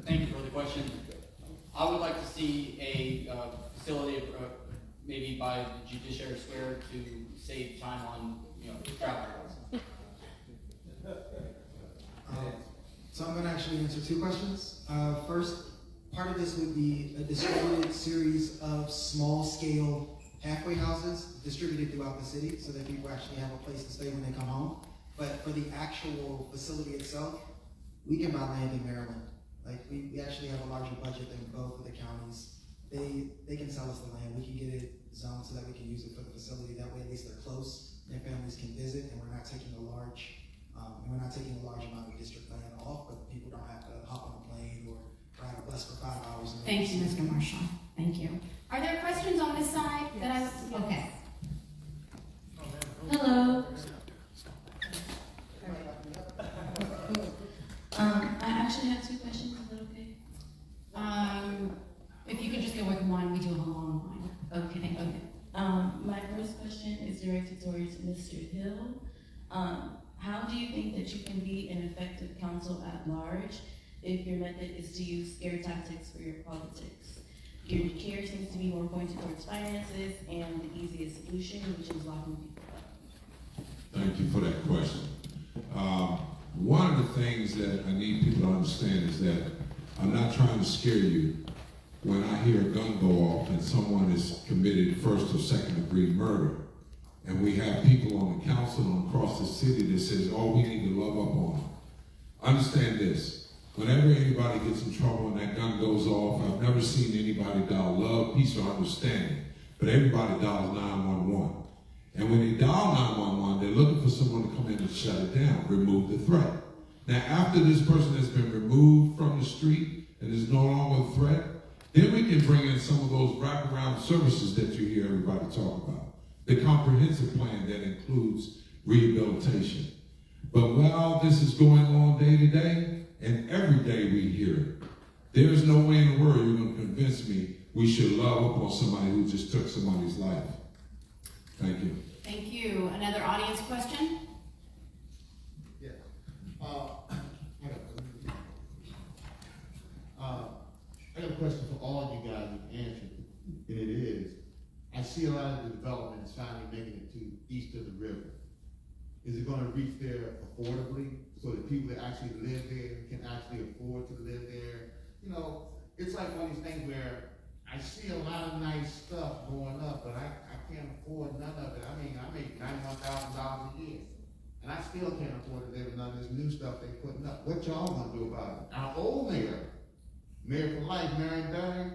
Thank you for the question. I would like to see a facility, maybe by the Judiciary Square, to save time on, travel. So I'm going to actually answer two questions. First, part of this would be a distributed series of small-scale halfway houses distributed throughout the city so that people actually have a place to stay when they come home. But for the actual facility itself, we can buy land in Maryland. Like, we actually have a larger budget than both of the counties. They can sell us the land. We can get it zoned so that we can use it for the facility. That way, at least they're close, their families can visit, and we're not taking a large amount of district land off, but people don't have to hop on a plane or ride a bus for 5 hours. Thank you, Mr. Marshall. Thank you. Are there questions on this side that okay. Hello. I actually have two questions. Is that okay? If you could just go with one, we do have a long line. Okay, thank you. My first question is directed towards Mr. Hill. How do you think that you can be an effective counsel at large if your method is to use scare tactics for your politics? Your care seems to be more pointed towards finances and the easiest solution, which is locking people up. Thank you for that question. One of the things that I need people to understand is that I'm not trying to scare you. When I hear a gun go off and someone is committed first or second degree murder, and we have people on the council and across the city that says, oh, we need to love up on them. Understand this. Whenever anybody gets in trouble and that gun goes off, I've never seen anybody dial love, peace, or understanding. But everybody dials 911. And when they dial 911, they're looking for someone to come in and shut it down, remove the threat. Now, after this person has been removed from the street and is no longer a threat, then we can bring in some of those wraparound services that you hear everybody talk about. The comprehensive plan that includes rehabilitation. But while this is going on day to day, and every day we hear it, there's no way in the world you're going to convince me we should love up on somebody who just took somebody's life. Thank you. Thank you. Another audience question? Yeah. I got a question for all you guys you've answered, and it is, I see a lot of the development is finally making it to east of the river. Is it gonna reach there affordably, so that people that actually live there can actually afford to live there? You know, it's like one of these things where I see a lot of nice stuff going up, but I can't afford none of it. I mean, I make $91,000 a year, and I still can't afford to live in none of this new stuff they're putting up. What y'all gonna do about it? Our old mayor for life, Marion Barry,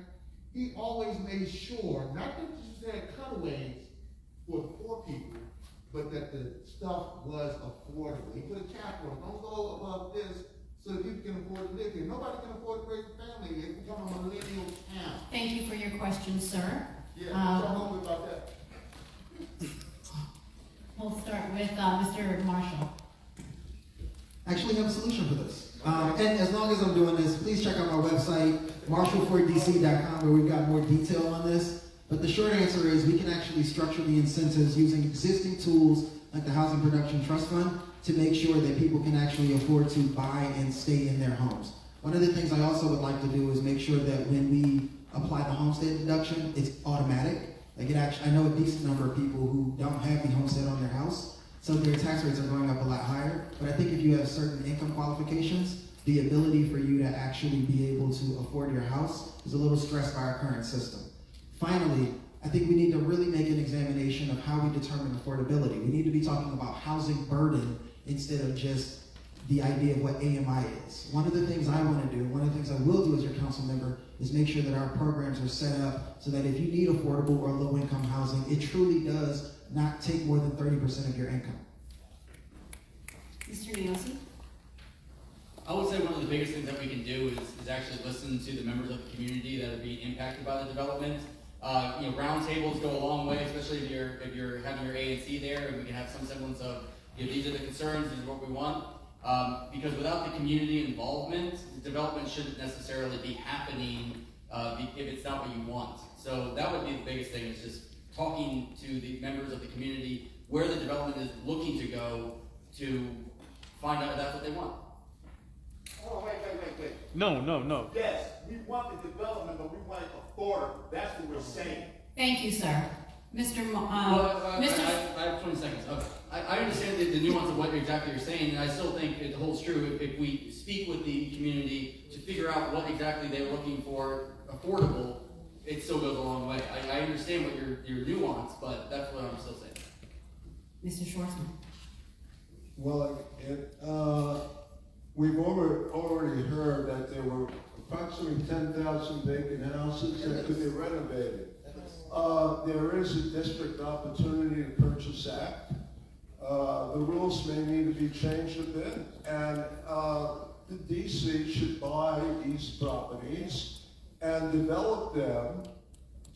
he always made sure, not that you had cutaways for the poor people, but that the stuff was affordable. He put a cap on it. Don't go above this so that people can afford to live here. Nobody can afford to raise a family. It's become a millennial town. Thank you for your question, sir. Yeah, tell me about that. We'll start with Mr. Marshall. Actually have a solution for this. And as long as I'm doing this, please check out my website, marshall4dc.com, where we've got more detail on this. But the short answer is we can actually structure the incentives using existing tools like the Housing Production Trust Fund to make sure that people can actually afford to buy and stay in their homes. One of the things I also would like to do is make sure that when we apply the homestead deduction, it's automatic. Like I know a decent number of people who don't have the homestead on their house, so their tax rates are going up a lot higher. But I think if you have certain income qualifications, the ability for you to actually be able to afford your house is a little stressed by our current system. Finally, I think we need to really make an examination of how we determine affordability. We need to be talking about housing burden instead of just the idea of what AMI is. One of the things I want to do, one of the things I will do as your council member, is make sure that our programs are set up so that if you need affordable or low-income housing, it truly does not take more than 30% of your income. Mr. Niosi? I would say one of the biggest things that we can do is actually listen to the members of the community that are being impacted by the development. Roundtables go a long way, especially if you're having your A and C there, and we can have some semblance of, these are the concerns, these are what we want. Because without the community involvement, the development shouldn't necessarily be happening if it's not what you want. So that would be the biggest thing, is just talking to the members of the community where the development is looking to go to find out if that's what they want. Oh, wait. No. Yes, we want the development, but we want it affordable. That's what we're saying. Thank you, sir. Mr. I have 20 seconds. Okay. I understand the nuance of what exactly you're saying, and I still think it holds true. If we speak with the community to figure out what exactly they're looking for affordable, it still goes a long way. I understand what your nuance, but that's what I'm still saying. Mr. Schwartzman? Well, we've already heard that there were approximately 10,000 vacant houses that could be renovated. There is a District Opportunity to Purchase Act. The rules may need to be changed a bit, and the DC should buy these properties and develop them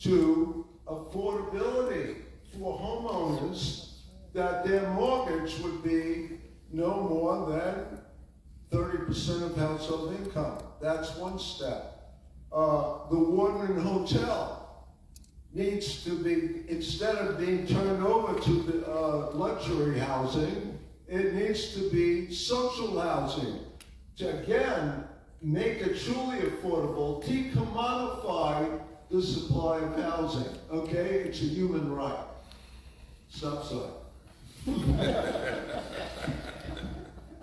to affordability for homeowners, that their mortgage would be no more than 30% of household income. That's one step. The Warden Hotel needs to be, instead of being turned over to the luxury housing, it needs to be social housing. To again, make it truly affordable, decommodify the supply of housing, okay? It's a human right. Stop sign.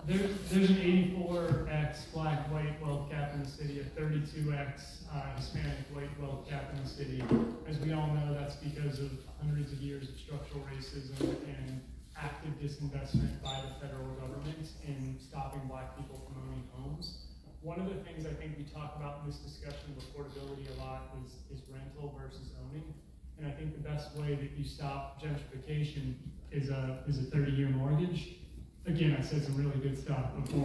There's an 84x black white wealth gap in the city, a 32x Hispanic white wealth gap in the city. As we all know, that's because of hundreds of years of structural racism and active disinvestment by the federal government in stopping black people from owning homes. One of the things I think we talk about in this discussion of affordability a lot is rental versus owning. And I think the best way that you stop gentrification is a 30-year mortgage. Again, I said some really good stuff before.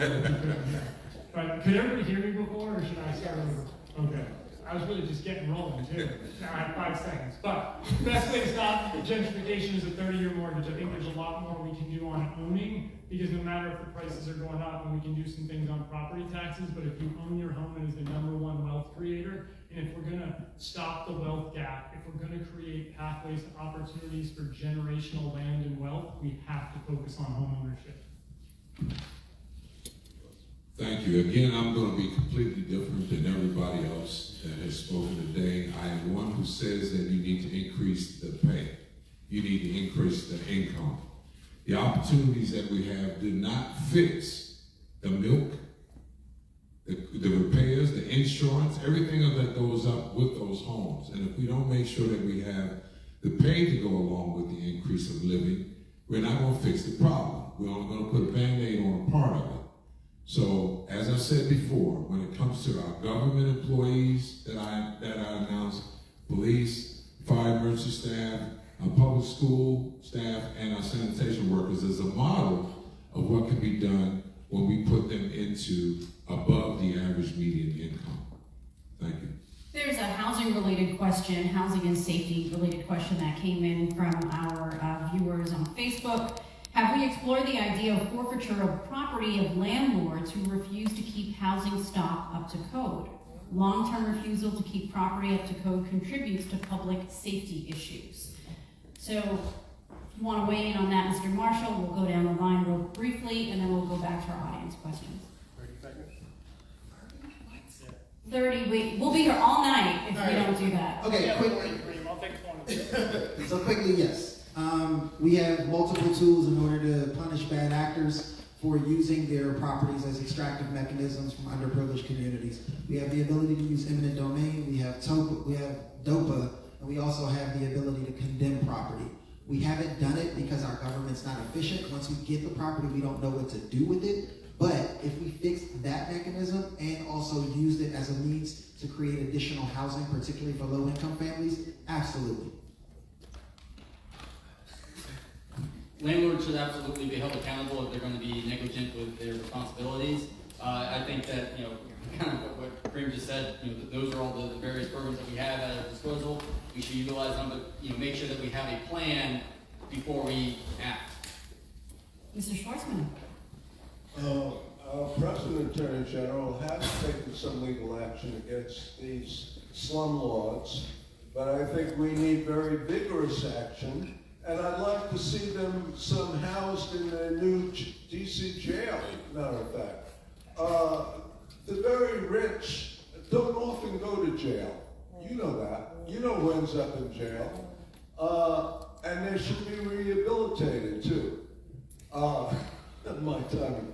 But could everybody hear me before, or should I start over? Okay. I was really just getting rolling, too. Now I have 5 seconds. But the best way to stop gentrification is a 30-year mortgage. I think there's a lot more we can do on owning, because no matter if the prices are going up, and we can do some things on property taxes, but if you own your home, it is the #1 wealth creator. And if we're going to stop the wealth gap, if we're going to create pathways to opportunities for generational land and wealth, we have to focus on home ownership. Thank you. you. Again, I'm going to be completely different than everybody else that has spoken today. I am one who says that you need to increase the pay. You need to increase the income. The opportunities that we have do not fix the milk, the repairs, the insurance, everything that goes up with those homes. And if we don't make sure that we have the pay to go along with the increase of living, we're not going to fix the problem. We're only going to put a Band-Aid on a part of it. So, as I said before, when it comes to our government employees that I announced, police, fire emergency staff, our public school staff, and our sanitation workers, as a model of what can be done when we put them into above the average median income. Thank you. There's a housing-related question, housing and safety-related question that came in from our viewers on Facebook. Have we explored the idea of forfeiture of property of landlords who refuse to keep housing stock up to code? Long-term refusal to keep property up to code contributes to public safety issues. So, if you want to weigh in on that, Mr. Marshall, we'll go down the line real briefly, and then we'll go back to our audience questions. 30 seconds. 30, we'll be here all night if we don't do that. Okay, quickly. I'll take 20. So quickly, yes. We have multiple tools in order to punish bad actors for using their properties as extractive mechanisms from underprivileged communities. We have the ability to use eminent domain, we have DOPA, and we also have the ability to condemn property. We haven't done it because our government's not efficient. Once we get the property, we don't know what to do with it. But if we fixed that mechanism and also used it as a means to create additional housing, particularly for low-income families, absolutely. Landlords should absolutely be held accountable if they're going to be negligent with their responsibilities. I think that, kind of what Kareem just said, those are all the various programs that we have at our disposal. We should utilize them, but make sure that we have a plan before we act. Mr. Schwartzman. Our President Attorney General has taken some legal action against these slumlords, but I think we need very vigorous action, and I'd like to see them some housed in their new DC jail, matter of fact. The very rich don't often go to jail. You know that. You know who ends up in jail. And they should be rehabilitated too. My time.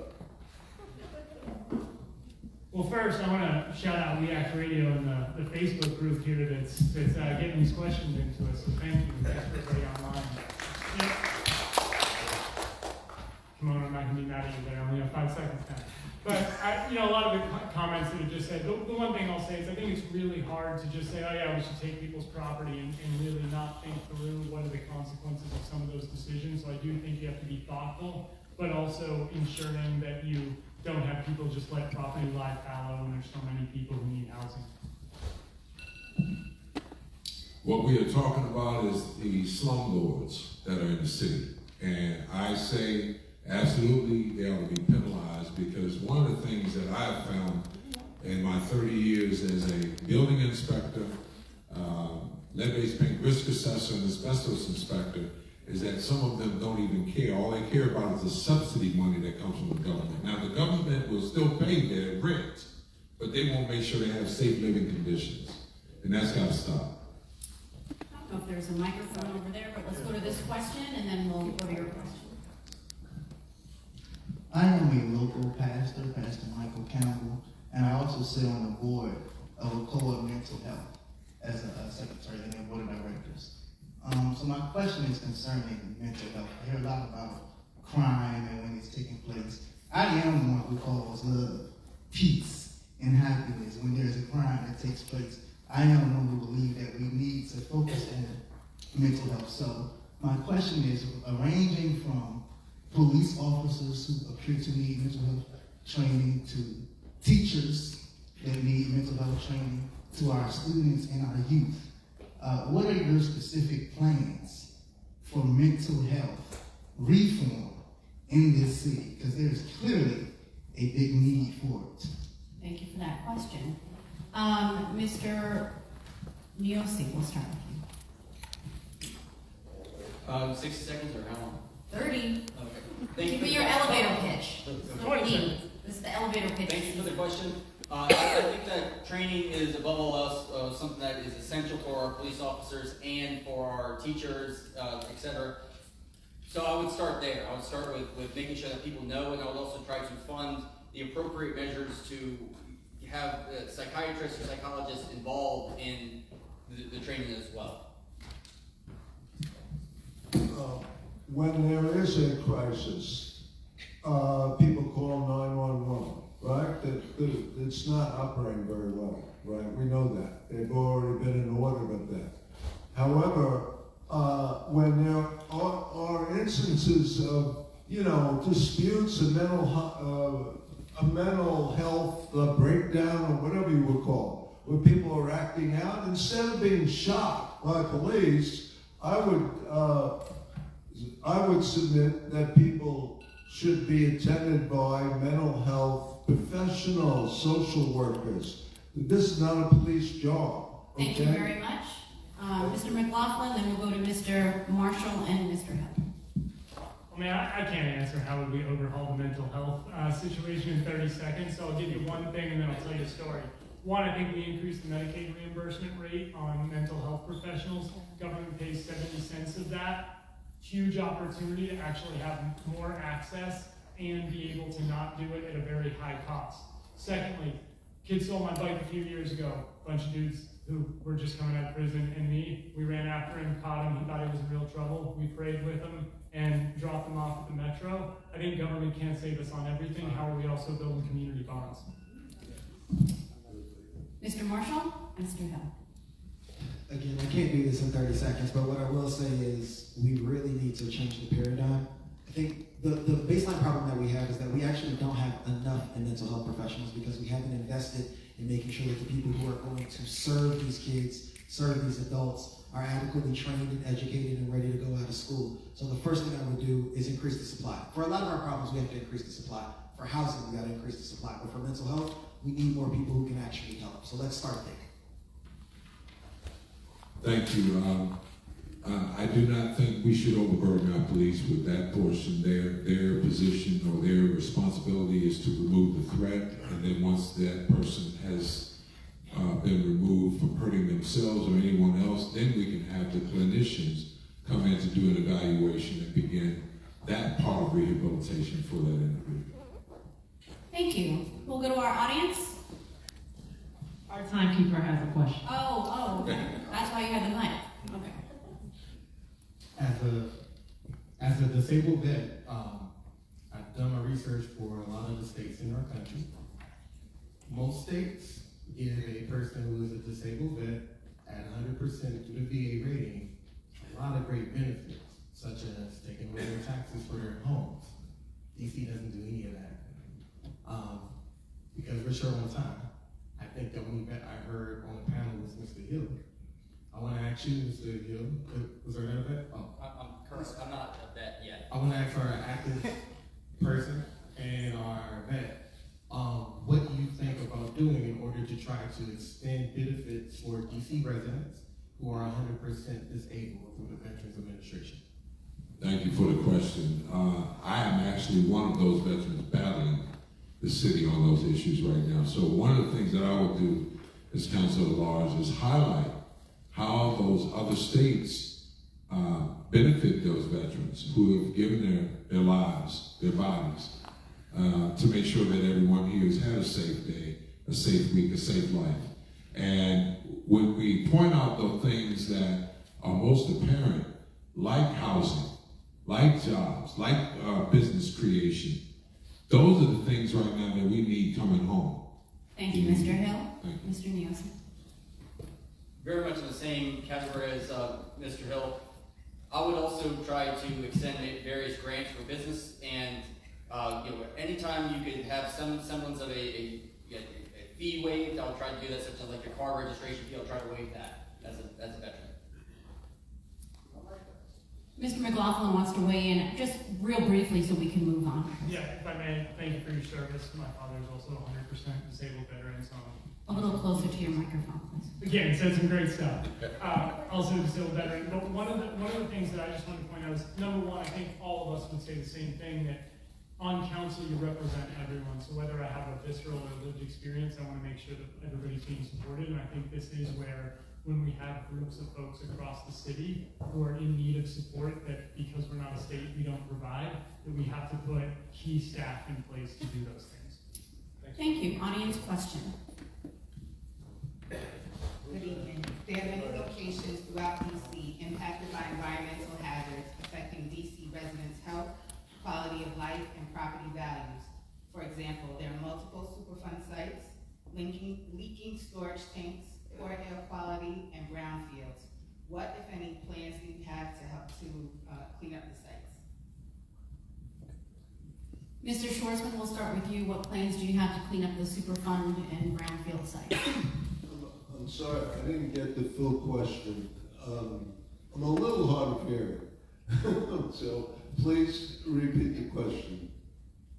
Well, first, I want to shout out React Radio and the Facebook group here that's getting these questions into us. So thank you. Thanks for everybody online. Yeah. Come on, I'm not going to be mad at you there. I only have 5 seconds now. But a lot of the comments that are just said. The one thing I'll say is I think it's really hard to just say, oh yeah, we should take people's property and really not think through what are the consequences of some of those decisions. So I do think you have to be thoughtful, but also ensuring that you don't have people just let property lie fallow when there's so many people who need housing. What we are talking about is the slumlords that are in the city. And I say absolutely they ought to be penalized, because one of the things that I've found in my 30 years as a building inspector, lead-based paint risk assessor, and asbestos inspector, is that some of them don't even care. All they care about is the subsidy money that comes from the government. Now, the government will still pay their rent, but they won't make sure they have safe living conditions. And that's got to stop. I don't know if there's a microphone over there, but let's go to this question and then we'll go to your question. I am a local pastor, Pastor Michael Campbell, and I also sit on the board of a co-op mental health as a secretary and a board of directors. So my question is concerning mental health. I hear a lot about crime and when it's taking place. I am one who calls love, peace, and happiness when there's a crime that takes place. I am one who believes that we need to focus on mental health. So my question is, ranging from police officers who appear to need mental health training, to teachers that need mental health training, to our students and our youth, what are your specific plans for mental health reform in this city? Because there's clearly a big need for it. Thank you for that question. Mr. Niosi, we'll start with you. 60 seconds or how long? 30. Okay. Give me your elevator pitch. 20 30. seconds. This It's the elevator pitch. Thank you for the question. I think that training is above all else something that is essential for our police officers and for our teachers, etc. So I would start there. I would start with making sure that people know, and I would also try to fund the appropriate measures to have psychiatrists or psychologists involved in the training as well. When there is a crisis, people call 911, right? It's not operating very well, right? We know that. They've already been in order of that. However, when there are instances of, disputes and a mental health breakdown or whatever you would call it, where people are acting out, instead of being shot by police, I would submit that people should be attended by mental health professionals, social workers. This is not a police job. Okay? Thank you very much. Mr. McLaughlin, then we'll go to Mr. Marshall and Mr. Hill. I mean, I can't answer how would we overhaul the mental health situation in 30 seconds, so I'll give you one thing and then I'll tell you a story. One, I think we increased the Medicaid reimbursement rate on mental health professionals. Government pays 70 cents of that. Huge opportunity to actually have more access and be able to not do it at a very high cost. Secondly, kid stole my bike a few years ago. A bunch of dudes who were just coming out of prison and me, we ran after him, caught him, he thought he was in real trouble. We prayed with him and dropped him off at the metro. I think government can't save us on everything. How are we also building community bonds? Mr. Marshall and Mr. Hill. Again, I can't do this in 30 seconds, but what I will say is we really need to change the paradigm. I think the baseline problem that we have is that we actually don't have enough in mental health professionals because we haven't invested in making sure that the people who are going to serve these kids, serve these adults, are adequately trained and educated and ready to go out of school. So the first thing I would do is increase the supply. For a lot of our problems, we have to increase the supply. For housing, we got to increase the supply. But for mental health, we need more people who can actually help. So let's start there. Thank you. I do not think we should overburden our police with that portion. Their position or their responsibility is to remove the threat, and then once that person has been removed from hurting themselves or anyone else, then we can have the clinicians come in to do an evaluation and begin that part of rehabilitation for that individual. Thank you. We'll go to our audience. Our timekeeper has a question. Oh, okay. That's why you had the mic. Okay. As a disabled vet, I've done my research for a lot of the states in our country. Most states give a person who is a disabled vet at 100% to the VA rating a lot of great benefits, such as taking away their taxes for their homes. DC doesn't do any of that because we're short on time. I think the only vet I heard on the panel was Mr. Hill. I want to ask you, Mr. Hill, was there another vet? Oh. I'm not a vet yet. I want to ask our active person and our vet, what do you think about doing in order to try to extend benefits for DC residents who are 100% disabled through the Veterans Administration? Thank you for the question. I am actually one of those veterans battling the city on those issues right now. So one of the things that I will do as council at large is highlight how those other states benefit those veterans who have given their lives, their bodies, to make sure that everyone here has had a safe day, a safe week, a safe life. And when we point out the things that are most apparent, like housing, like jobs, like business creation, those are the things right now that we need coming home. Thank you, Mr. Hill. Thank you. Mr. Nielsen. Very much in the same category as Mr. Hill. I would also try to extend various grants for business, and anytime you could have some semblance of a fee waived, I'll try to do that, such as like your car registration fee. I'll try to waive that as a veteran. Mr. McLaughlin wants to weigh in just real briefly so we can move on. Yeah, if I may, thank you for your service. My father is also a 100% disabled veteran, so A little closer to your microphone, please. again, said some great stuff. Also a disabled veteran. But one of the things that I just wanted to point out is, number one, I think all of us would say the same thing, that on council, you represent everyone. So whether I have a visceral or lived experience, I want to make sure that everybody's being supported. And I think this is where, when we have groups of folks across the city who are in need of support, that because we're not a state, we don't provide, that we have to put key staff in place to do those things. Thank you. Audience question. Good evening. There are many locations throughout DC impacted by environmental hazards affecting DC residents' health, quality of life, and property values. For example, there are multiple Superfund sites, leaking storage tanks, poor air quality, and brownfields. What, if any, plans do you have to help to clean up the sites? Mr. Schwartzman, we'll start with you. What plans do you have to clean up the Superfund and brownfield sites? I'm sorry, I didn't get the full question. I'm a little hard of hearing, so please repeat the question.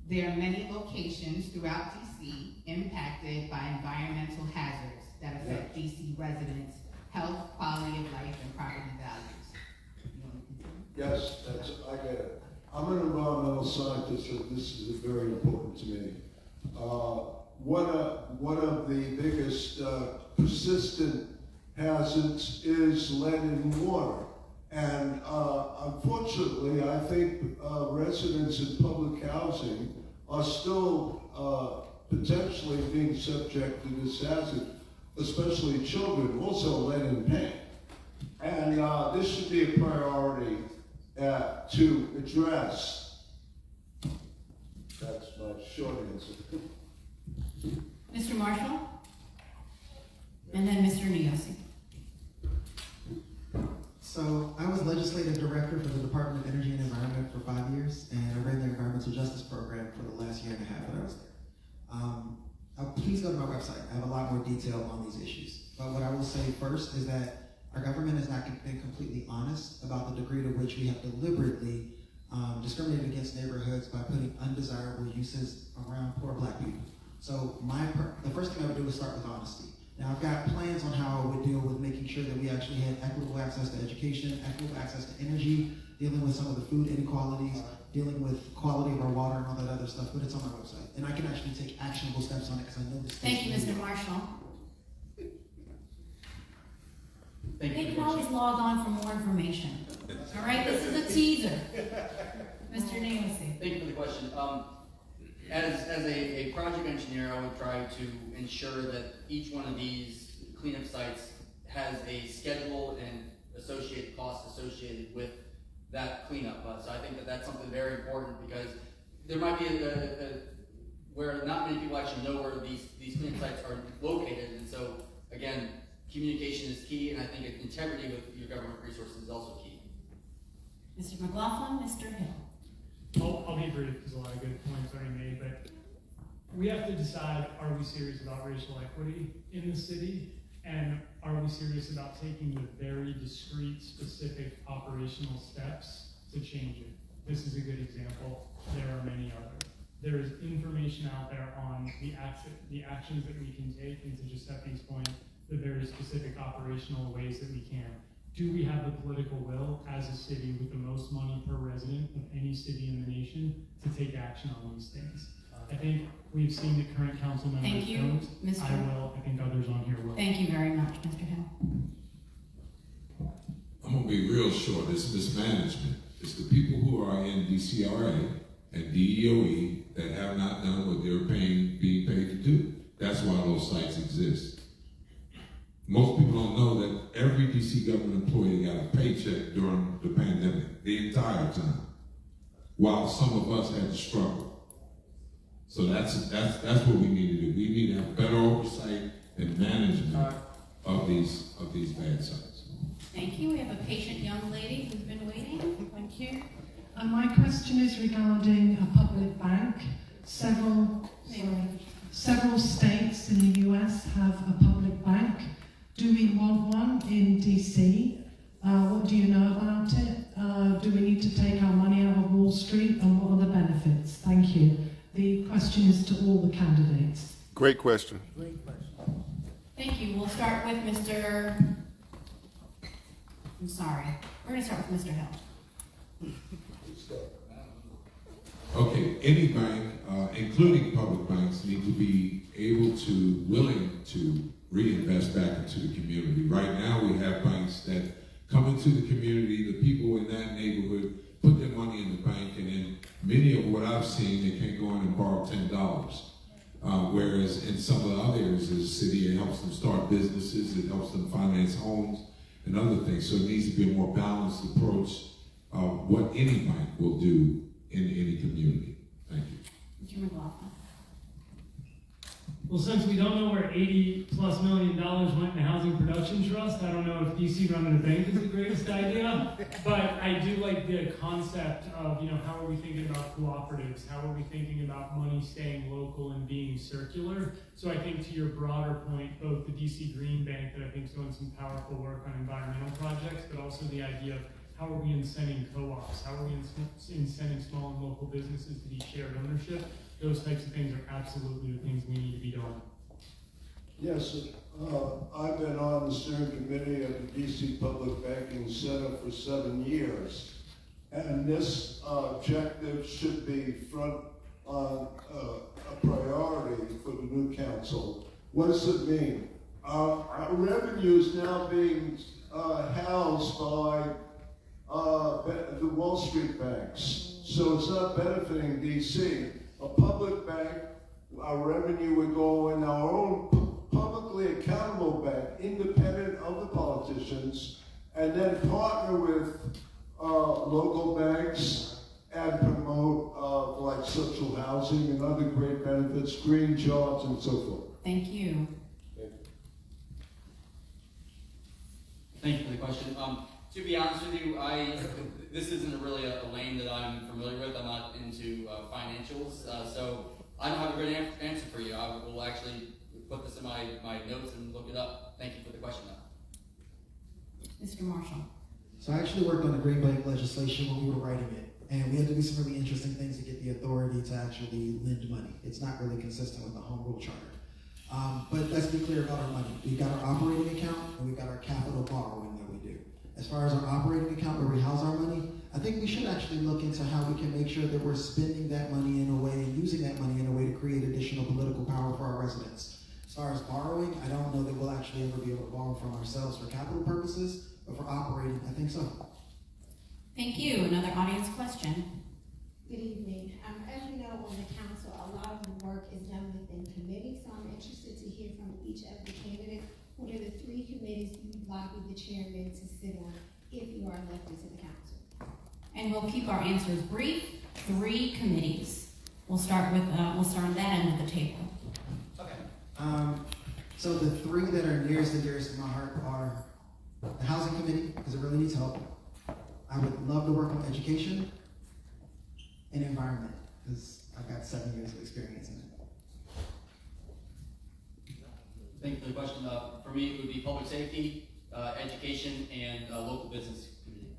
There are many locations throughout DC impacted by environmental hazards that affect DC residents' health, quality of life, and property values. Yes, I get it. I'm an environmental scientist, so this is very important to me. One of the biggest persistent hazards is lead in water. And unfortunately, I think residents in public housing are still potentially being subject to this hazard, especially children, also lead in paint. And this should be a priority to address. That's my short answer. Mr. Marshall? And then Mr. Niosi. So I was legislative director for the Department of Energy and Environment for 5 years, and I ran the environmental justice program for the last year and a half that I was there. Please go to my website. I have a lot more detail on these issues. But what I will say first is that our government has not been completely honest about the degree to which we have deliberately discriminated against neighborhoods by putting undesirable uses around poor black people. So the first thing I would do is start with honesty. Now, I've got plans on how I would deal with making sure that we actually had equitable access to education, equitable access to energy, dealing with some of the food inequalities, dealing with quality of our water and all that other stuff, but it's on my website. And I can actually take actionable steps on it because I know this. Thank you, Mr. Marshall. Thank They you. can always log on for more information. All right, this is a teaser. Mr. Niosi. Thank you for the question. As a project engineer, I would try to ensure that each one of these cleanup sites has a schedule and associated costs associated with that cleanup. So I think that that's something very important because there might be where not many people actually know where these cleanup sites are located, and so again, communication is key, and I think integrity with your government resources is also key. Mr. McLaughlin, Mr. Hill. I'll be brief because a lot of good points already made, but we have to decide, are we serious about racial equity in the city? And are we serious about taking the very discrete, specific operational steps to change it? This is a good example. There are many others. There is information out there on the actions that we can take, and to Giuseppe's point, the very specific operational ways that we can. Do we have the political will as a city with the most money per resident of any city in the nation to take action on these things? I think we've seen the current council members Thank you, don't. Mr. I will. I think others on here will. Thank you very much, Mr. Hill. I'm gonna be real short. It's mismanagement. It's the people who are in DCRA and DEOE that have not done what they're being paid to do. That's why those sites exist. Most people don't know that every DC government employee got a paycheck during the pandemic, the entire time, while some of us had to struggle. So that's what we need to do. We need to have better oversight and management of these bad sites. Thank you. We have a patient young lady who's been waiting. Thank you. My question is regarding a public bank. Several states in the US have a public bank. Do we want one in DC? What do you know about it? Do we need to take our money out of Wall Street, and what are the benefits? Thank you. The question is to all the candidates. Great question. Thank you. We'll start with Mr. I'm sorry. We're going to start with Mr. Hill. Okay, any bank, including public banks, need to be willing to reinvest back into the community. Right now, we have banks that come into the community, the people in that neighborhood put their money in the bank, and then many of what I've seen, they can't go in and borrow $10. Whereas in some of the other areas of the city, it helps them start businesses, it helps them finance homes and other things. So it needs to be a more balanced approach of what any bank will do in any community. Thank you. Mr. McLaughlin. Well, since we don't know where $80+ million went in the Housing Production Trust, I don't know if DC running a bank is the greatest idea, but I do like the concept of, how are we thinking about cooperatives? How are we thinking about money staying local and being circular? So I think to your broader point, both the DC Green Bank that I think is doing some powerful work on environmental projects, but also the idea of how are we incenting co-ops? How are we incenting small and local businesses to be shared ownership? Those types of things are absolutely the things we need to be doing. Yes, I've been on the steering committee of the DC Public Banking Center for 7 years, and this objective should be front on a priority for the new council. What does it mean? Our revenue is now being housed by the Wall Street banks, so it's not benefiting DC. A public bank, our revenue would go in our own publicly accountable bank, independent of the politicians, and then partner with local banks and promote like social housing and other great benefits, green jobs, and so forth. Thank you. Thank you for the question. To be honest with you, this isn't really a lane that I'm familiar with. I'm not into financials, so I don't have a great answer for you. I will actually put this in my notes and look it up. Thank you for the question, though. Mr. Marshall. So I actually worked on the Green Bank legislation when we were writing it, and we had to do some really interesting things to get the authority to actually lend money. It's not really consistent with the Home Rule Charter. But let's be clear about our money. We've got our operating account, and we've got our capital borrowing that we do. As far as our operating account where we house our money, I think we should actually look into how we can make sure that we're spending that money in a way and using that money in a way to create additional political power for our residents. As far as borrowing, I don't know that we'll actually ever be able to borrow from ourselves for capital purposes, but for operating, I think so. Thank you. Another audience question. Good evening. As you know, on the council, a lot of the work is done within committees, so I'm interested to hear from each of the candidates. What are the 3 committees you lobby the chairman to sit on if you are elected to the council? And we'll keep our answers brief. 3 committees. We'll start on that end of the table. Okay. So the 3 that are nearest and dearest to my heart are the Housing Committee, because it really needs help. I would love to work on education and environment, because I've got 7 years of experience in it. Thank you for the question. For me, it would be public safety, education, and local business community.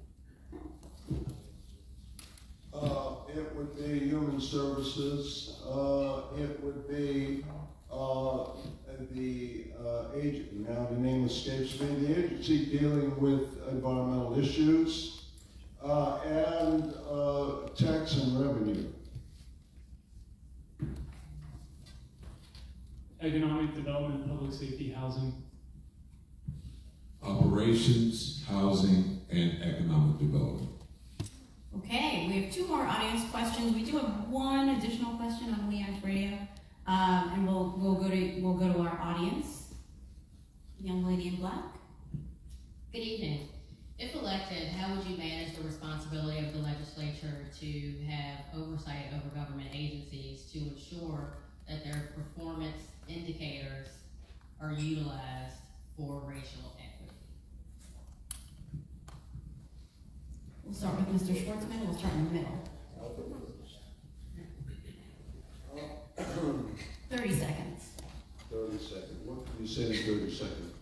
It would be human services. It would be the agent. Now the name escapes me. The agency dealing with environmental issues and tax and revenue. Economic development, public safety, housing. Operations, housing, and economic development. Okay, we have 2 more audience questions. We do have 1 additional question on Leon's radio, and we'll go to our audience. Young lady in black. Good evening. If elected, how would you manage the responsibility of the legislature to have oversight over government agencies to ensure that their performance indicators are utilized for racial equity? We'll start with Mr. Schwartzman. We'll start in the middle. 30 seconds. 30 seconds. What can you say in 30 seconds?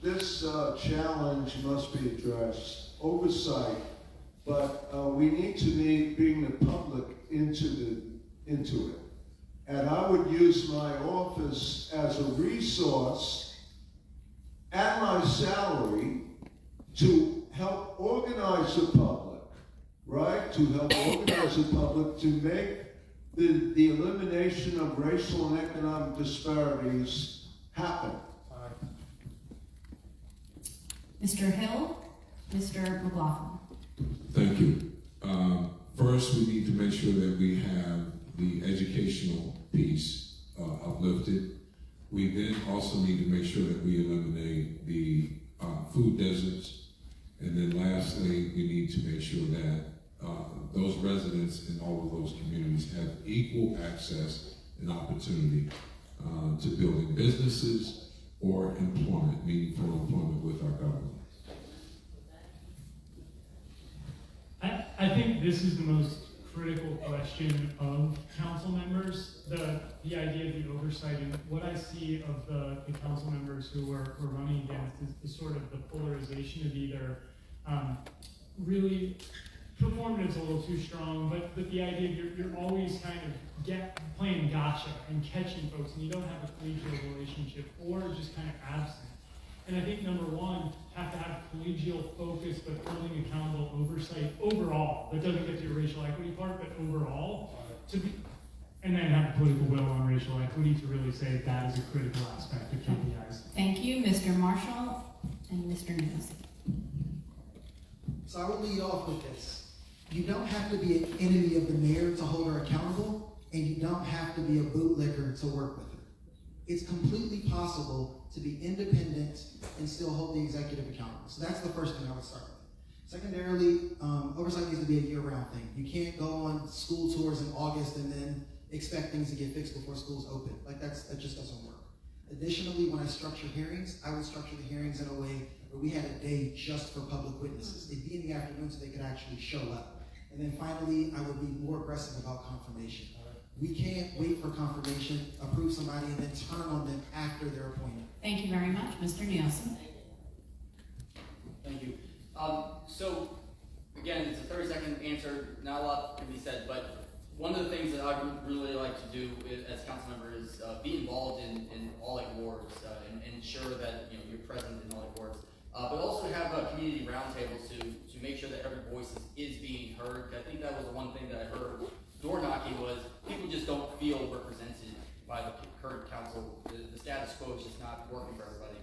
This challenge must be addressed. Oversight, but we need to bring the public into it. And I would use my office as a resource and my salary to help organize the public right? To help organize the public to make the elimination of racial and economic disparities happen. Mr. Hill, Mr. McLaughlin. Thank you. First, we need to make sure that we have the educational piece uplifted. We then also need to make sure that we eliminate the food deserts. And then lastly, we need to make sure that those residents in all of those communities have equal access and opportunity to building businesses or employment, meaningful employment with our government. I think this is the most critical question of council members, the idea of the oversight, and what I see of the council members who are running against is sort of the polarization of either really performative's a little too strong, but the idea of you're always kind of playing gotcha and catching folks, and you don't have a collegial relationship, or just kind of absent. And I think number one, have to have collegial focus, but holding accountable oversight overall. That doesn't get to your racial equity part, but overall, and then have political will on racial equity to really say that is a critical aspect of KPIs. Thank you, Mr. Marshall and Mr. Nichols. So I will lead off with this. You don't have to be an enemy of the mayor to hold her accountable, and you don't have to be a bootlicker to work with her. It's completely possible to be independent and still hold the executive accountable. So that's the first thing I would start with. Secondarily, oversight needs to be a year-round thing. You can't go on school tours in August and then expect things to get fixed before school's open. Like that just doesn't work. Additionally, when I structure hearings, I would structure the hearings in a way where we had a day just for public witnesses. They'd be in the afternoon so they could actually show up. And then finally, I would be more aggressive about confirmation. We can't wait for confirmation, approve somebody, and then turn on them after they're appointed. Thank you very much, Mr. Nielsen. Thank you. So, again, it's a 30-second answer. Not a lot can be said, but one of the things that I would really like to do as council member is be involved in all like wards and ensure that you're present in all like wards. But also have community roundtables to make sure that every voice is being heard. I think that was the one thing that I heard door knocking was people just don't feel represented by the current council. The status quo is just not working for everybody.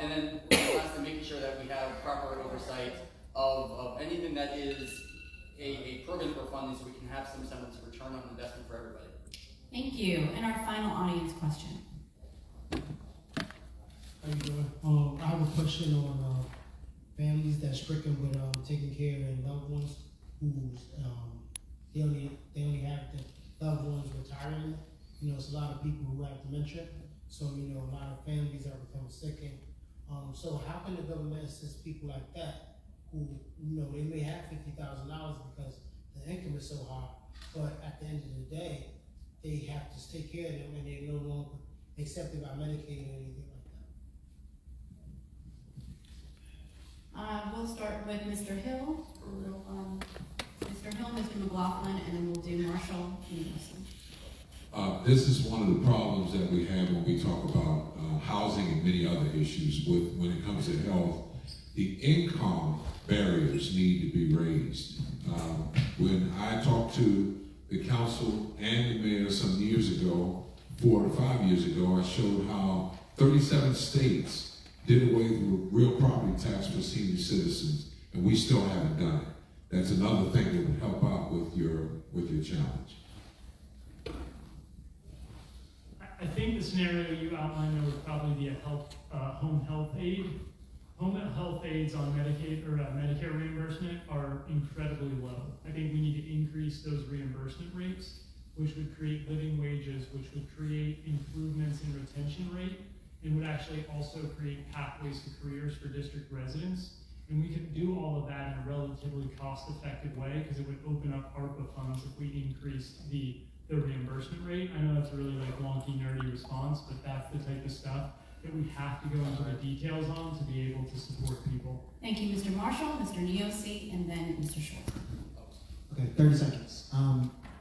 And then lastly, making sure that we have proper oversight of anything that is a program for funding so we can have some semblance of return on investment for everybody. Thank you. And our final audience question. How you doing? I have a question on families that's stricken with taking care of their loved ones who's they only have the loved ones retiring. It's a lot of people who have dementia, so a lot of families are becoming sick. And so how can the government assist people like that who they may have $50,000 because the income is so high, but at the end of the day they have to take care of them and they're no longer accepted by Medicaid or anything like that? We'll start with Mr. Hill. Mr. Hill, Mr. McLaughlin, and then we'll do Marshall and Nielsen. This is one of the problems that we have when we talk about housing and many other issues when it comes to health. The income barriers need to be raised. When I talked to the council and the mayor some years ago, 4 to 5 years ago, I showed how 37 states did away with real property tax for senior citizens, and we still haven't done it. That's another thing that would help out with your challenge. I think the scenario you outlined there would probably be a home health aid. Home health aids on Medicaid or Medicare reimbursement are incredibly low. I think we need to increase those reimbursement rates, which would create living wages, which would create improvements in retention rate, and would actually also create pathways to careers for district residents. And we could do all of that in a relatively cost-effective way because it would open up ARPA funds if we increased the reimbursement rate. I know that's a really wonky, nerdy response, but that's the type of stuff that we have to go into the details on to be able to support people. Thank you, Mr. Marshall, Mr. Nielsen, and then Mr. Schwartzman. Okay, 30 seconds.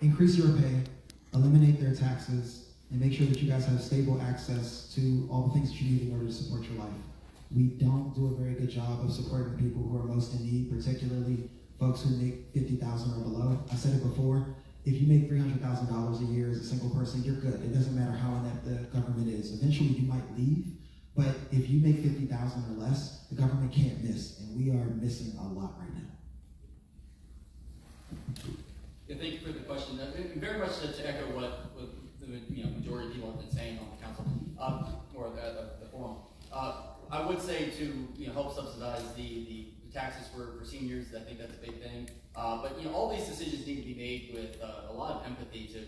Increase your pay, eliminate their taxes, and make sure that you guys have stable access to all the things that you need in order to support your life. We don't do a very good job of supporting people who are most in need, particularly folks who make $50,000 or below. I said it before, if you make $300,000 a year as a single person, you're good. It doesn't matter how inept the government is. Eventually you might leave, but if you make $50,000 or less, the government can't miss, and we are missing a lot right now. Yeah, thank you for the question. Very much to echo what the majority of people have been saying on the council, or the forum. I would say to help subsidize the taxes for seniors. I think that's a big thing. But all these decisions need to be made with a lot of empathy to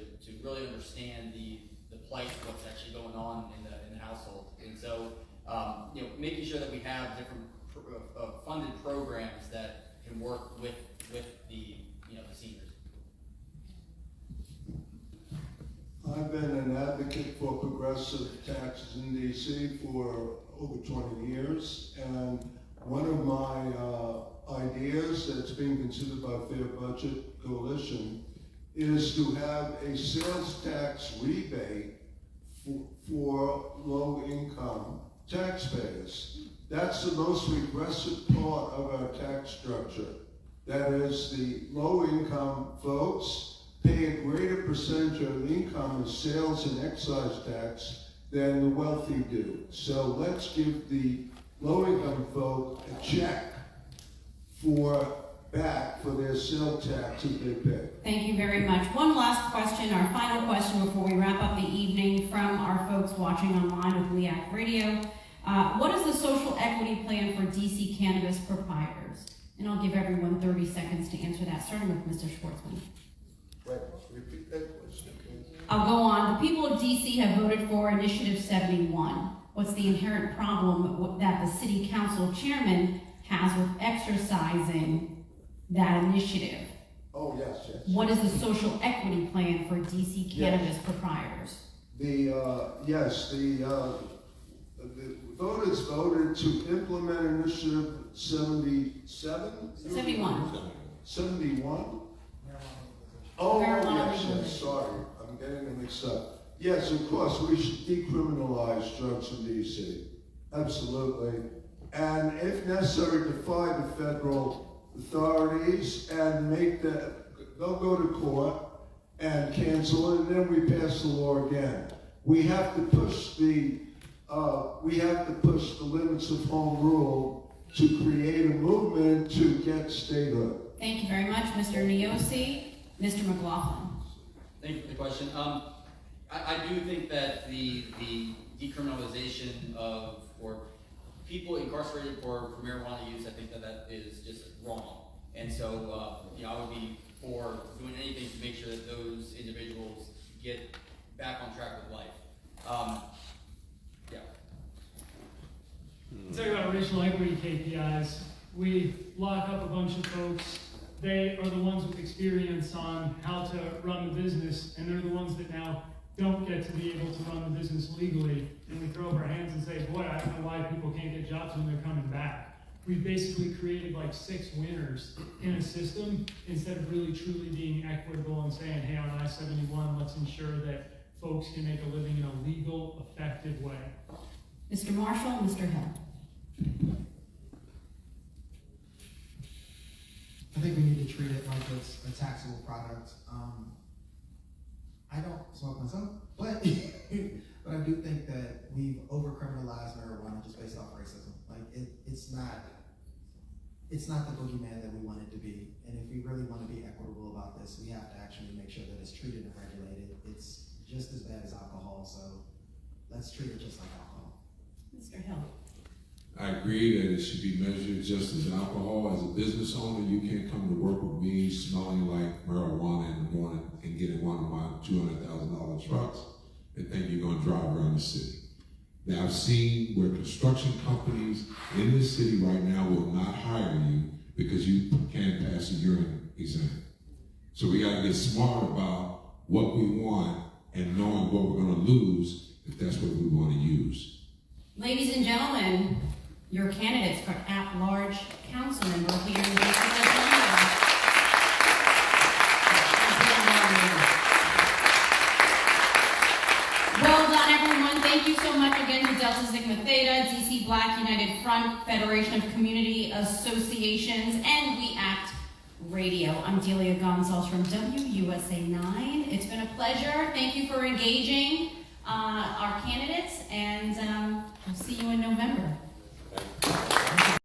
really understand the plight of what's actually going on in the household. And so making sure that we have different funded programs that can work with the seniors. I've been an advocate for progressive taxes in DC for over 20 years, and one of my ideas that's being considered by Fair Budget Coalition is to have a sales tax rebate for low-income taxpayers. That's the most regressive part of our tax structure. That is, the low-income folks pay a greater percentage of income as sales and excise tax than the wealthy do. So let's give the low-income folk a check back for their sales tax that they pay. Thank you very much. One last question, our final question before we wrap up the evening from our folks watching online with LEAC Radio. What is the social equity plan for DC cannabis proprietors? And I'll give everyone 30 seconds to answer that, starting with Mr. Schwartzman. Right, repeat that question, please. I'll go on. The people of DC have voted for Initiative 71. What's the inherent problem that the city council chairman has with exercising that initiative? Oh, yes. What is the social equity plan for DC cannabis proprietors? The voters voted to implement Initiative 71? 71? Oh, yes, sorry. I'm getting them mixed up. Yes, of course, we should decriminalize drugs in DC. Absolutely. And if necessary, defy the federal authorities and they'll go to court and cancel it, and then we pass the law again. We have to push the limits of home rule to create a movement to get statehood. Thank you very much, Mr. Niosi. Mr. McLaughlin. Thank you for the question. I do think that the decriminalization of or people incarcerated for marijuana use, I think that is just wrong. And so I would be for doing anything to make sure that those individuals get back on track with life. Talking about racial equity KPIs, we lock up a bunch of folks. They are the ones with experience on how to run the business, and they're the ones that now don't get to be able to run the business legally. And we throw up our hands and say, boy, I don't know why people can't get jobs when they're coming back. We've basically created like 6 winners in a system instead of really truly being equitable and saying, hey, on I-71, let's ensure that folks can make a living in a legal, effective way. Mr. Marshall, Mr. Hill. I think we need to treat it like it's a taxable product. I don't smoke myself, but I do think that we've over-criminalized marijuana just based off racism. Like it's not the boogeyman that we want it to be. And if we really want to be equitable about this, we have to actually make sure that it's treated and regulated. It's just as bad as alcohol, so let's treat it just like alcohol. Mr. Hill. I agree that it should be measured just as alcohol. As a business owner, you can't come to work with me smelling like marijuana in the morning and get in one of my $200,000 trucks and think you're going to drive around the city. Now, I've seen where construction companies in this city right now will not hire you because you can't pass a urine exam. So we got to get smart about what we want and knowing what we're going to lose if that's what we want to use. Ladies and gentlemen, your candidates for at-large council member here in DC. Well done, everyone. Thank you so much again to Delta Sigma Theta, DC Black United Front, Federation of Community Associations, and We Act Radio. I'm Delia Gonzalez from WUSA 9. It's been a pleasure. Thank you for engaging our candidates, and we'll see you in November.